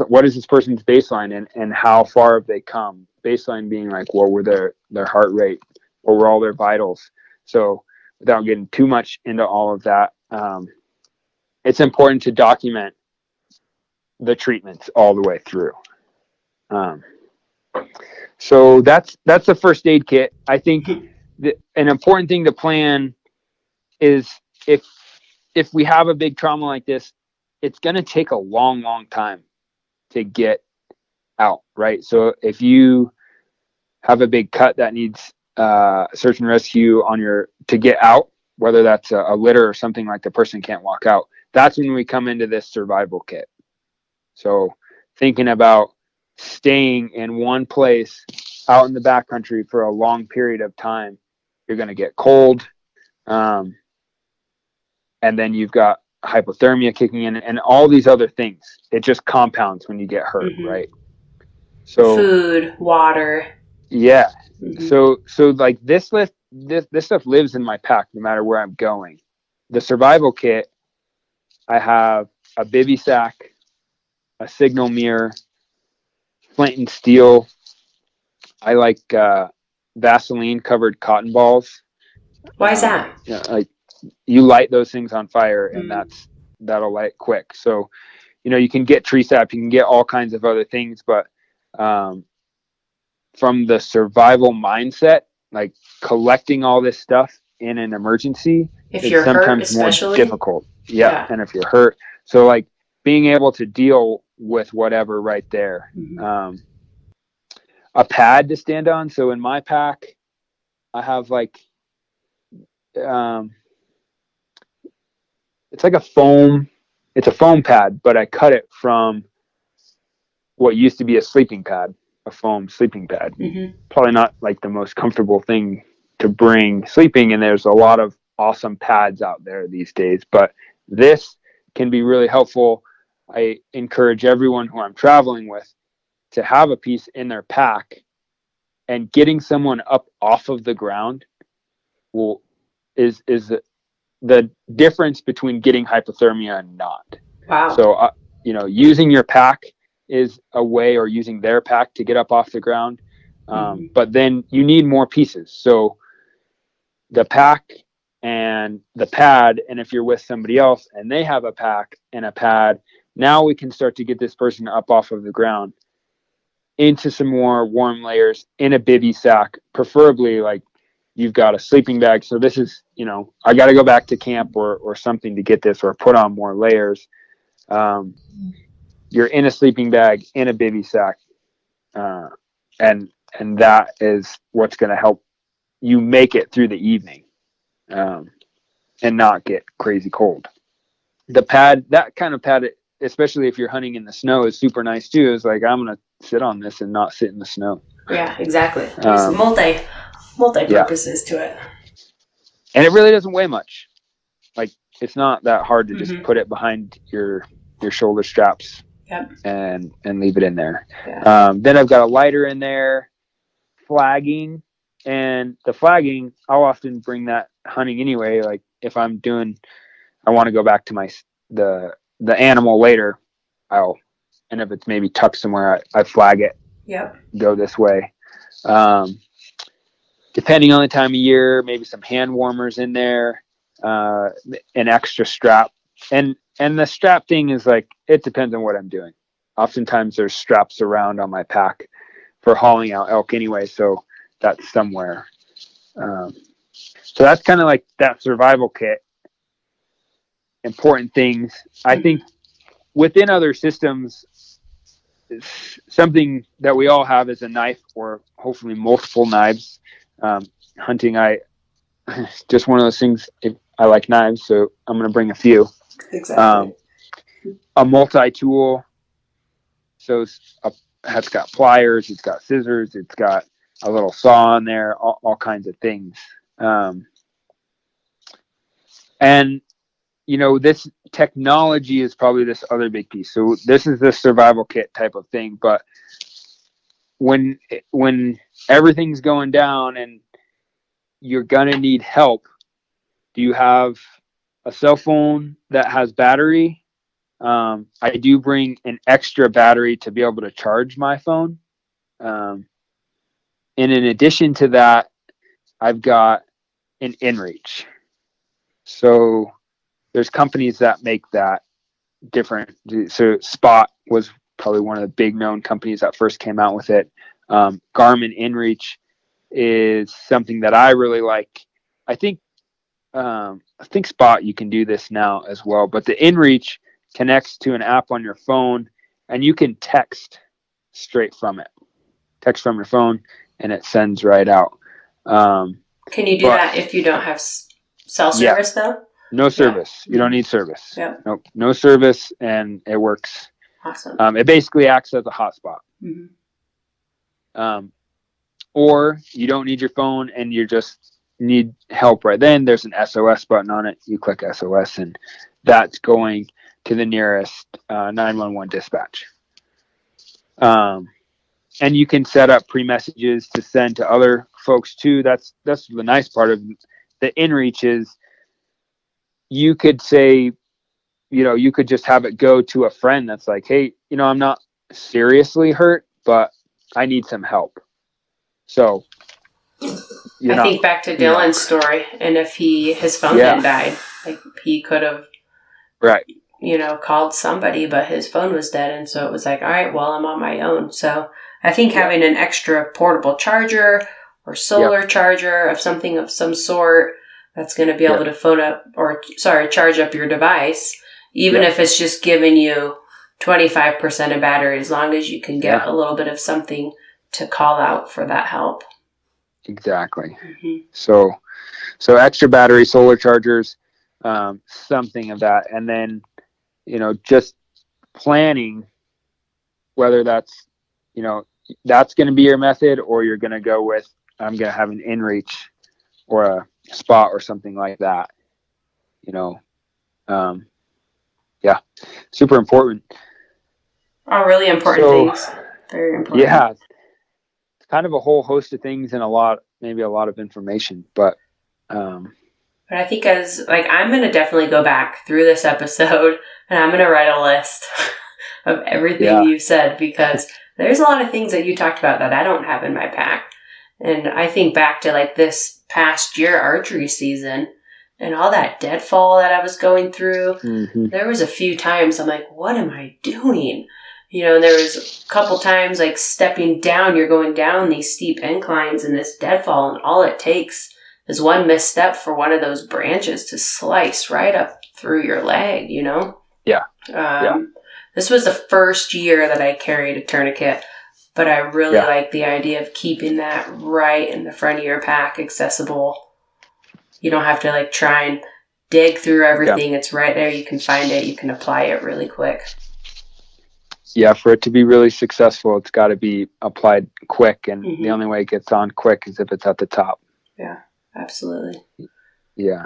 B: what is this person's baseline, and how far have they come. Baseline being like, what were their heart rate, what were all their vitals. So without getting too much into all of that, it's important to document the treatments all the way through. So that's the first aid kit. I think an important thing to plan is if we have a big trauma like this, it's going to take a long time to get out, right? So if you have a big cut that needs search and rescue to get out, whether that's a litter or something, like the person can't walk out, that's when we come into this survival kit. So thinking about staying in one place out in the backcountry for a long period of time, you're going to get cold, and then you've got hypothermia kicking in, and all these other things. It just compounds when you get hurt, right? So
A: food, water.
B: Yeah. So like this stuff lives in my pack no matter where I'm going. The survival kit, I have a bivy sack, a signal mirror, flint and steel. I like Vaseline covered cotton balls.
A: Why is that?
B: Like you light those things on fire, and that'll light quick. So, you can get tree sap, you can get all kinds of other things, but from the survival mindset, like collecting all this stuff in an emergency,
A: if you're sometimes hurt,
B: more difficult. Yeah. And if you're hurt. So like being able to deal with whatever right there. A pad to stand on. So in my pack, I have like, it's like it's a foam pad, but I cut it from what used to be a sleeping pad, a foam sleeping pad. Probably not like the most comfortable thing to bring sleeping, and there's a lot of awesome pads out there these days, but this can be really helpful. I encourage everyone who I'm traveling with to have a piece in their pack, and getting someone up off of the ground is the difference between getting hypothermia and not.
A: Wow.
B: So using your pack is a way, or using their pack to get up off the ground. But then you need more pieces. So the pack and the pad, and if you're with somebody else and they have a pack and a pad, now we can start to get this person up off of the ground into some more warm layers in a bivy sack, preferably like you've got a sleeping bag. So this is, I got to go back to camp or something to get this, or put on more layers. You're in a sleeping bag, in a bivy sack. And that is what's going to help you make it through the evening, and not get crazy cold. The pad, that kind of pad, especially if you're hunting in the snow, is super nice too. It's like, I'm going to sit on this and not sit in the snow.
A: Yeah, exactly. There's multi purposes to it.
B: And it really doesn't weigh much. Like, it's not that hard to just put it behind your shoulder straps.
A: Yep.
B: And leave it in there. Yeah. Then I've got a lighter in there, flagging, and the flagging, I'll often bring that hunting anyway. Like if I want to go back to the animal later, and if it's maybe tucked somewhere, I flag it.
A: Yep. Go
B: this way. Depending on the time of year, maybe some hand warmers in there, an extra strap, and the strap thing is like, it depends on what I'm doing. oftentimes there's straps around on my pack for hauling out elk anyway, so that's somewhere. So that's kind of like that survival kit. Important things. I think within other systems, something that we all have is a knife, or hopefully multiple knives. Hunting, just one of those things. I like knives, so I'm going to bring a few.
A: Exactly.
B: A multi-tool. So it's got pliers, it's got scissors, it's got a little saw in there, all kinds of things. And this technology is probably this other big piece. So this is the survival kit type of thing. But when everything's going down and you're gonna need help, do you have a cell phone that has battery? I do bring an extra battery to be able to charge my phone. And in addition to that, I've got an inReach. So there's companies that make that different. So Spot was probably one of the big known companies that first came out with it. Garmin inReach is something that I really like. I think Spot, you can do this now as well, but the inReach connects to an app on your phone, and you can text straight from it. Text from your phone, and it sends right out.
A: Can you do that if you don't have cell service, though?
B: No service. Yeah. You don't need service.
A: Yep.
B: Nope. No service, and it works.
A: Awesome.
B: It basically acts as a hotspot.
A: Mm-hmm.
B: Or you don't need your phone and you just need help right then. There's an SOS button on it. You click SOS, and that's going to the nearest 911 dispatch. And you can set up pre-messages to send to other folks too. That's the nice part of the inReach is you could say, you could just have it go to a friend that's like, hey, I'm not seriously hurt, but I need some help. So
A: I think back to Dylan's story, and if his phone had died, like he could have,
B: right,
A: called somebody, but his phone was dead, and so it was like, all right, well, I'm on my own. So I think having an extra portable charger or solar charger of some sort that's going to be able to charge up your device, even if it's just giving you 25% of battery, as long as you can get a little bit of something to call out for that help.
B: Exactly. Mm-hmm. So extra battery, solar chargers, something of that. And then, just planning whether that's, that's going to be your method, or you're going to go with, I'm going to have an inReach or a Spot or something like that. Super important.
A: Oh, really important things. Very important.
B: Yeah. It's kind of a whole host of things and maybe a lot of information, but
A: I think I'm going to definitely go back through this episode and I'm going to write a list of everything you said, because there's a lot of things that you talked about that I don't have in my pack. And I think back to this past year archery season and all that deadfall that I was going through. Mm-hmm. There was a few times I'm like, what am I doing? And there was a couple times stepping down, you're going down these steep inclines in this deadfall, and all it takes is one misstep for one of those branches to slice right up through your leg,
B: Yeah.
A: This was the first year that I carried a tourniquet, but I really like the idea of keeping that right in the front of your pack, accessible. You don't have to try and dig through everything. Yeah. It's right there. You can find it. You can apply it really quick.
B: Yeah, for it to be really successful, it's got to be applied quick, and the only way it gets on quick is if it's at the top.
A: Yeah, absolutely.
B: Yeah.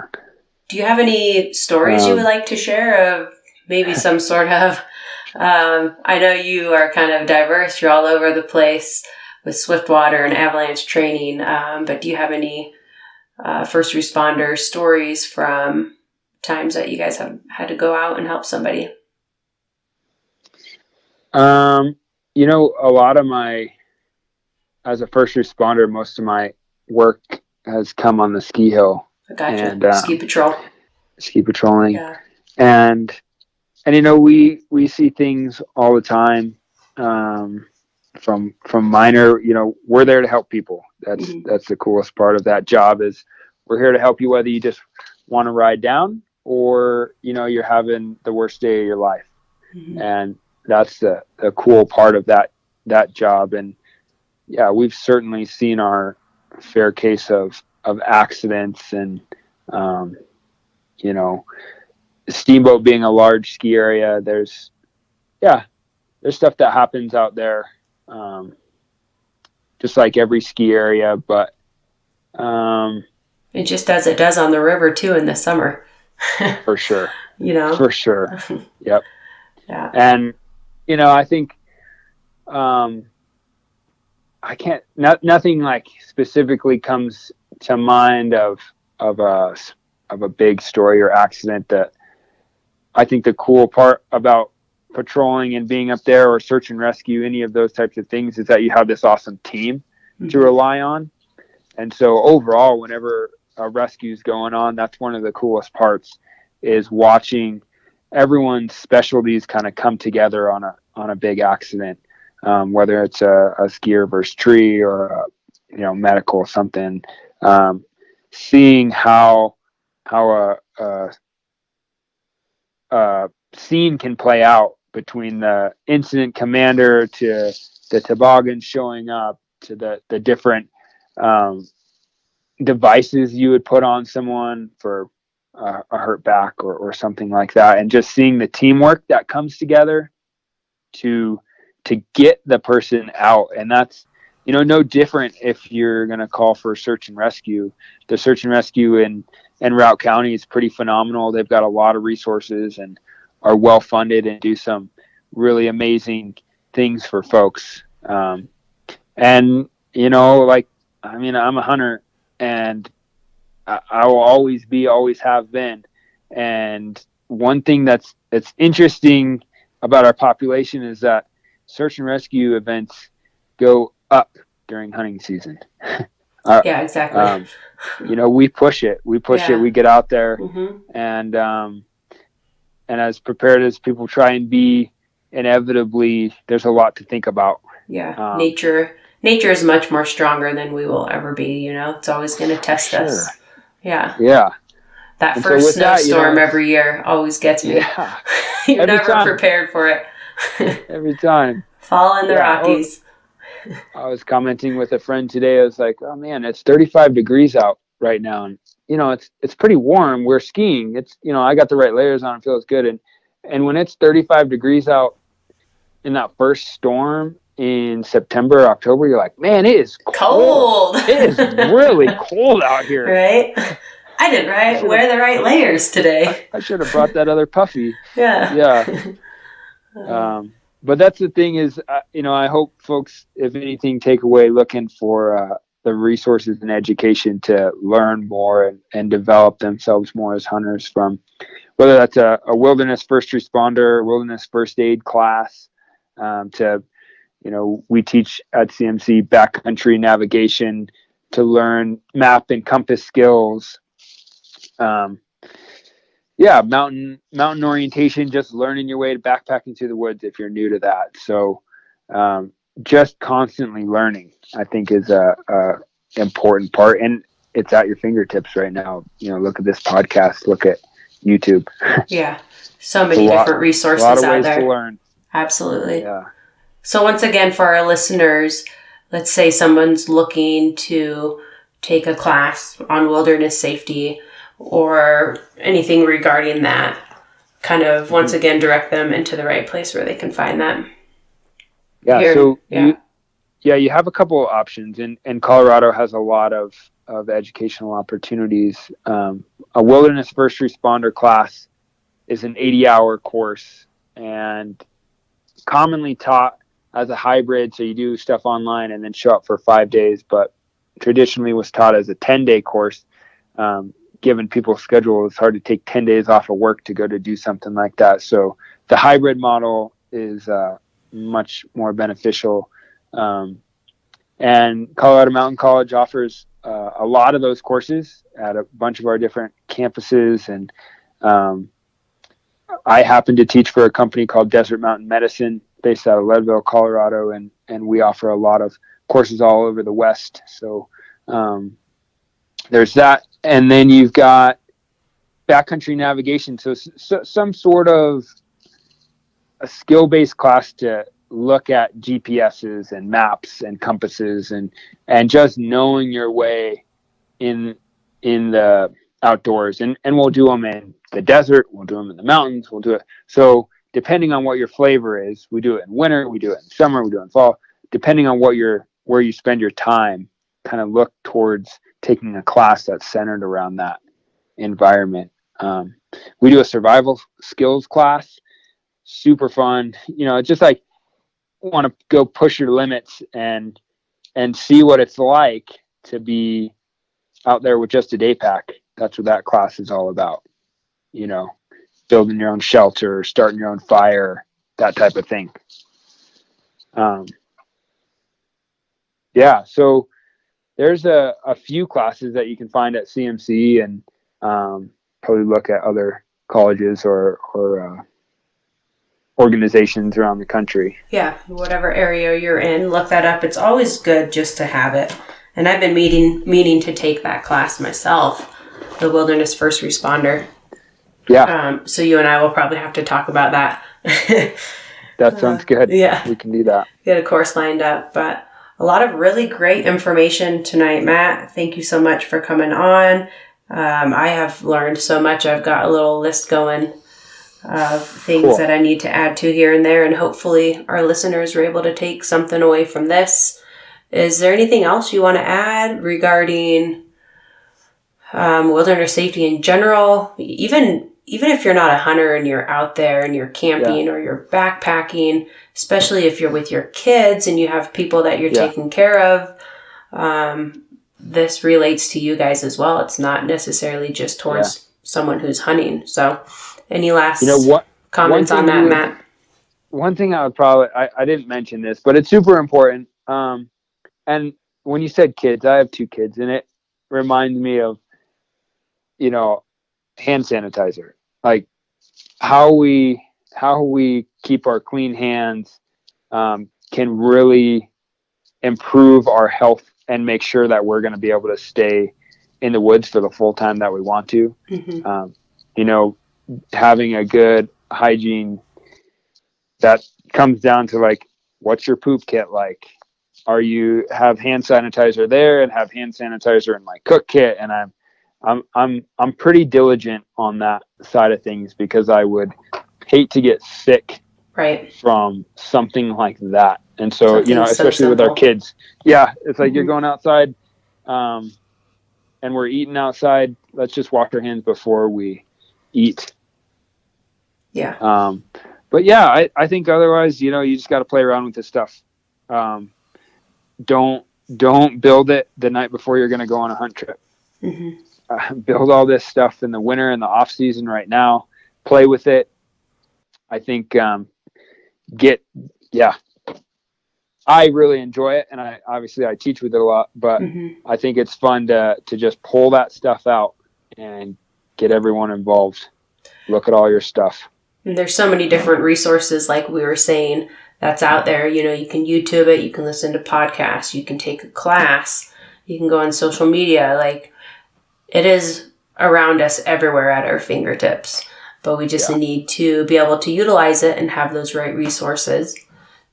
A: Do you have any stories you would like to share of maybe some sort of, I know you are kind of diverse, you're all over the place with swiftwater and avalanche training, but do you have any first responder stories from times that you guys have had to go out and help somebody?
B: A lot of as a first responder, most of my work has come on the ski hill.
A: Gotcha. And ski patrol.
B: Ski patrolling. Yeah. And we see things all the time. from minor, we're there to help people. That's the coolest part of that job is we're here to help you, whether you just want to ride down or, you're having the worst day of your life. And that's the cool part of that job. And yeah, we've certainly seen our fair case of accidents and, Steamboat being a large ski area. There's stuff that happens out there. Just like every ski area, but
A: it just as it does on the river too in the summer.
B: For sure. For sure. Yep.
A: Yeah.
B: And I think nothing like specifically comes to mind of a big story or accident. That I think the cool part about patrolling and being up there or search and rescue, any of those types of things, is that you have this awesome team to rely on. And so overall, whenever a rescue's going on, that's one of the coolest parts, is watching everyone's specialties kind of come together on a big accident, whether it's a skier versus tree or medical something. Seeing how a scene can play out between the incident commander to the toboggan showing up to the different devices you would put on someone for a hurt back or something like that, and just seeing the teamwork that comes together to get the person out. And that's no different if you're going to call for search and rescue. The search and rescue in Routt County is pretty phenomenal. They've got a lot of resources and are well funded and do some really amazing things for folks. And I'm a hunter, and I will always have been. And one thing that's interesting about our population is that search and rescue events go up during hunting season.
A: Yeah, exactly.
B: We push it. We get out there, and as prepared as people try and be, inevitably there's a lot to think about.
A: Yeah, nature is much more stronger than we will ever be. It's always going to test us. Yeah. That and first snowstorm every year always gets me. Yeah. You're never prepared for it.
B: Every time.
A: Fall in the Rockies.
B: I was commenting with a friend today. I was like, oh man, it's 35 degrees out right now. And, it's pretty warm. We're skiing. It's, I got the right layers on. It feels good. And when it's 35 degrees out in that first storm in September, October, you're like, man, it is cold. It is really cold out here.
A: Right? I didn't wear the right layers today.
B: I should have brought that other puffy.
A: Yeah.
B: But that's the thing is, I hope folks, if anything, take away looking for the resources and education to learn more and develop themselves more as hunters, from whether that's a wilderness first responder, wilderness first aid class, to, we teach at CMC backcountry navigation to learn map and compass skills. Mountain orientation, just learning your way to backpacking through the woods if you're new to that. So just constantly learning, I think, is a important part, and it's at your fingertips right now. Look at this podcast, look at YouTube.
A: Yeah, so many different resources
B: out there. A lot of ways
A: to
B: learn.
A: Absolutely.
B: Yeah.
A: So once again, for our listeners, let's say someone's looking to take a class on wilderness safety or anything regarding that, kind of once again direct them into the right place where they can find that.
B: You have a couple of options, and Colorado has a lot of educational opportunities. A wilderness first responder class is an 80-hour course and commonly taught as a hybrid, so you do stuff online and then show up for 5 days, but traditionally was taught as a 10-day course. Given people's schedule, it's hard to take 10 days off of work to go to do something like that. So the hybrid model is much more beneficial. And Colorado Mountain College offers a lot of those courses at a bunch of our different campuses. And I happen to teach for a company called Desert Mountain Medicine based out of Leadville, Colorado, and we offer a lot of courses all over the West. So there's that. And then you've got backcountry navigation. So some sort of a skill-based class to look at GPSs and maps and compasses and just knowing your way in the outdoors. And we'll do them in the desert. We'll do them in the mountains. We'll do it. So depending on what your flavor is, we do it in winter, we do it in summer, we do it in fall. Depending on where you spend your time, kind of look towards taking a class that's centered around that environment. We do a survival skills class, super fun. It's just like want to go push your limits and see what it's like to be out there with just a day pack. That's what that class is all about. Building your own shelter, starting your own fire, that type of thing. So there's a few classes that you can find at CMC, and probably look at other colleges or organizations around the country.
A: Yeah, whatever area you're in, look that up. It's always good just to have it. And I've been meaning to take that class myself, the Wilderness First Responder.
B: Yeah.
A: So you and I will probably have to talk about that.
B: That sounds good.
A: Yeah.
B: We can do that.
A: Get a course lined up. But a lot of really great information tonight, Matt. Thank you so much for coming on. I have learned so much. I've got a little list going of things that I need to add to here and there. And hopefully our listeners are able to take something away from this. Is there anything else you want to add regarding wilderness safety in general? Even if you're not a hunter and you're out there and you're camping or you're backpacking, especially if you're with your kids and you have people that you're taking care of, this relates to you guys as well. It's not necessarily just towards someone who's hunting. So any last comments on that, Matt?
B: One thing I would I didn't mention this, but it's super important. And when you said kids, I have 2 kids, and it reminds me of, hand sanitizer. Like how we keep our clean hands can really improve our health and make sure that we're going to be able to stay in the woods for the full time that we want to. Mm-hmm. Having a good hygiene, that comes down to like, what's your poop kit like? Are you have hand sanitizer there and have hand sanitizer in my cook kit? And I'm pretty diligent on that side of things, because I would hate to get sick from something like that. And so, especially with our kids, it's like you're going outside, and we're eating outside. Let's just wash our hands before we eat. Yeah. But I think otherwise, you just got to play around with this stuff. Don't build it the night before you're going to go on a hunt trip. Mm-hmm. Build all this stuff in the winter and the off season right now. Play with it. I think I really enjoy it, and I teach with it a lot. But I think it's fun to just pull that stuff out and get everyone involved. Look at all your stuff.
A: And there's so many different resources, like we were saying, that's out there. You can YouTube it, you can listen to podcasts, you can take a class, you can go on social media. Like, it is around us everywhere at our fingertips, but we just need to be able to utilize it and have those right resources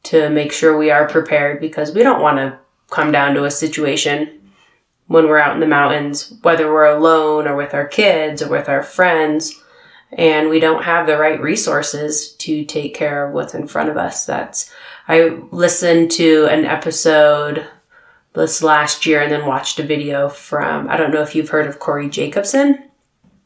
A: to make sure we are prepared, because we don't want to come down to a situation when we're out in the mountains, whether we're alone or with our kids or with our friends, and we don't have the right resources to take care of what's in front of us. I listened to an episode this last year and then watched a video from, I don't know if you've heard of Corey Jacobson.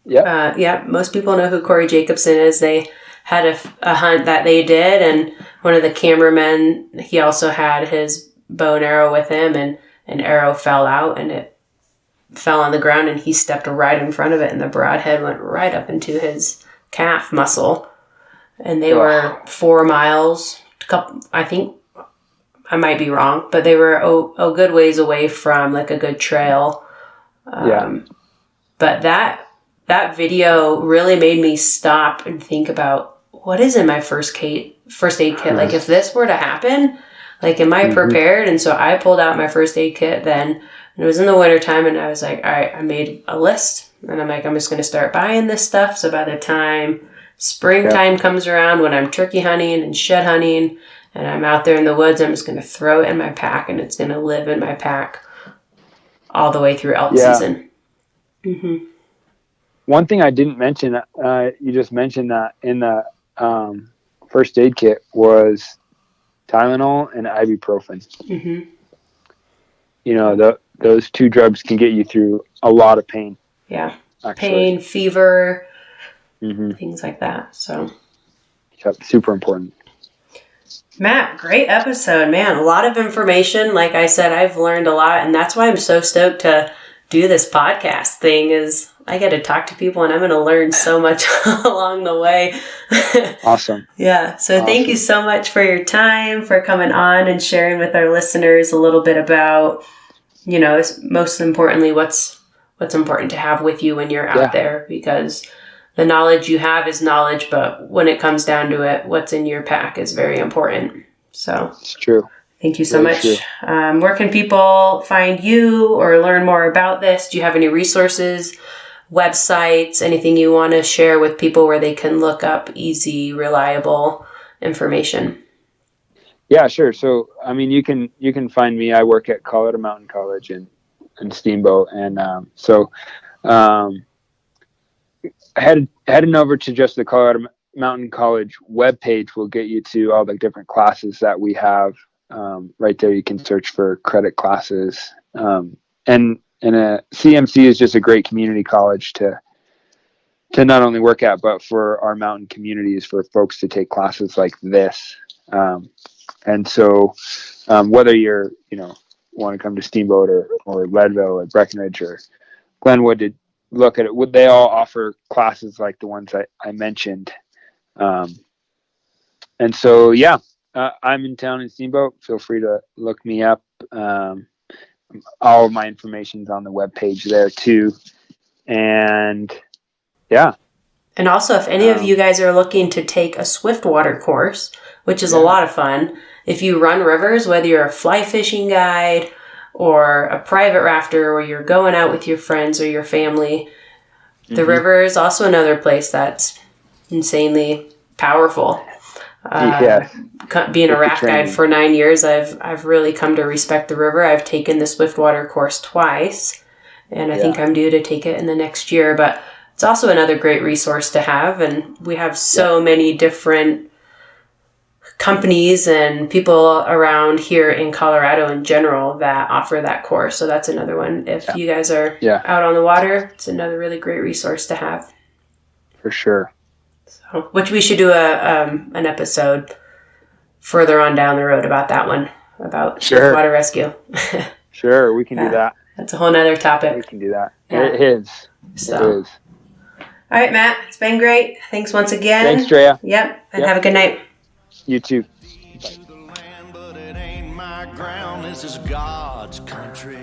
A: Yeah. Most people know who Corey Jacobson is. They had a hunt that they did, and one of the cameramen, he also had his bow and arrow with him, and an arrow fell out and it fell on the ground, and he stepped right in front of it, and the broadhead went right up into his calf muscle. And they were 4 miles, I think, I might be wrong, but they were a good ways away from like a good trail. But that video really made me stop and think about, what is in my first first aid kit. Like if this were to happen, like, am I prepared? And so I pulled out my first aid kit then, and it was in the wintertime, and I was like, all right, I made a list, and I'm like, I'm just going to start buying this stuff. So by the time springtime comes around, when I'm turkey hunting and shed hunting, and I'm out there in the woods, I'm just going to throw it in my pack, and it's going to live in my pack all the way through elk season. Mm-hmm.
B: One thing I didn't mention, you just mentioned that in the first aid kit was Tylenol and ibuprofen.
A: Mm-hmm.
B: You know, those two drugs can get you through a lot of pain.
A: Yeah.
B: Actually.
A: Pain, fever, things like that. So,
B: super important.
A: Matt, great episode, man. A lot of information. Like I said, I've learned a lot, and that's why I'm so stoked to do this podcast thing. Is I get to talk to people, and I'm going to learn so much along the way.
B: Awesome.
A: Yeah. So Thank you so much for your time, for coming on and sharing with our listeners a little bit about, you know, most importantly, what's important to have with you when you're out there, because the knowledge you have is knowledge, but when it comes down to it, what's in your pack is very important. So
B: it's true.
A: Thank you so much. Where can people find you or learn more about this? Do you have any resources, websites, anything you want to share with people where they can look up easy, reliable information?
B: Yeah, sure. So, I mean, you can find me. I work at Colorado Mountain College in Steamboat. And heading over to just the Colorado Mountain College webpage will get you to all the different classes that we have. Right there, you can search for credit classes. And CMC is just a great community college to not only work at, but for our mountain communities, for folks to take classes like this. And so whether you're, want to come to Steamboat or Leadville or Breckenridge or Glenwood to look at it, they all offer classes like the ones I mentioned. And so, I'm in town in Steamboat. Feel free to look me up. All of my information's on the webpage there too. And
A: And also, if any of you guys are looking to take a Swiftwater course, which is a lot of fun, if you run rivers, whether you're a fly fishing guide or a private rafter, or you're going out with your friends or your family, the river is also another place that's insanely powerful. Being a raft guide for 9 years, I've really come to respect the river. I've taken the Swiftwater course twice, and I think I'm due to take it in the next year. But it's also another great resource to have, and we have so many different companies and people around here in Colorado in general that offer that course. So that's another one. If you guys are out on the water, it's another really great resource to have.
B: For sure.
A: So, which we should do an episode further on down the road about that one, about Swiftwater rescue.
B: Sure, we can do that.
A: That's a whole nother topic.
B: We can do that. Yeah. It is.
A: So. It is. All right, Matt. It's been great. Thanks once again.
B: Thanks, Draya.
A: Yep. And have a good night.
B: You too.
C: This is God's country.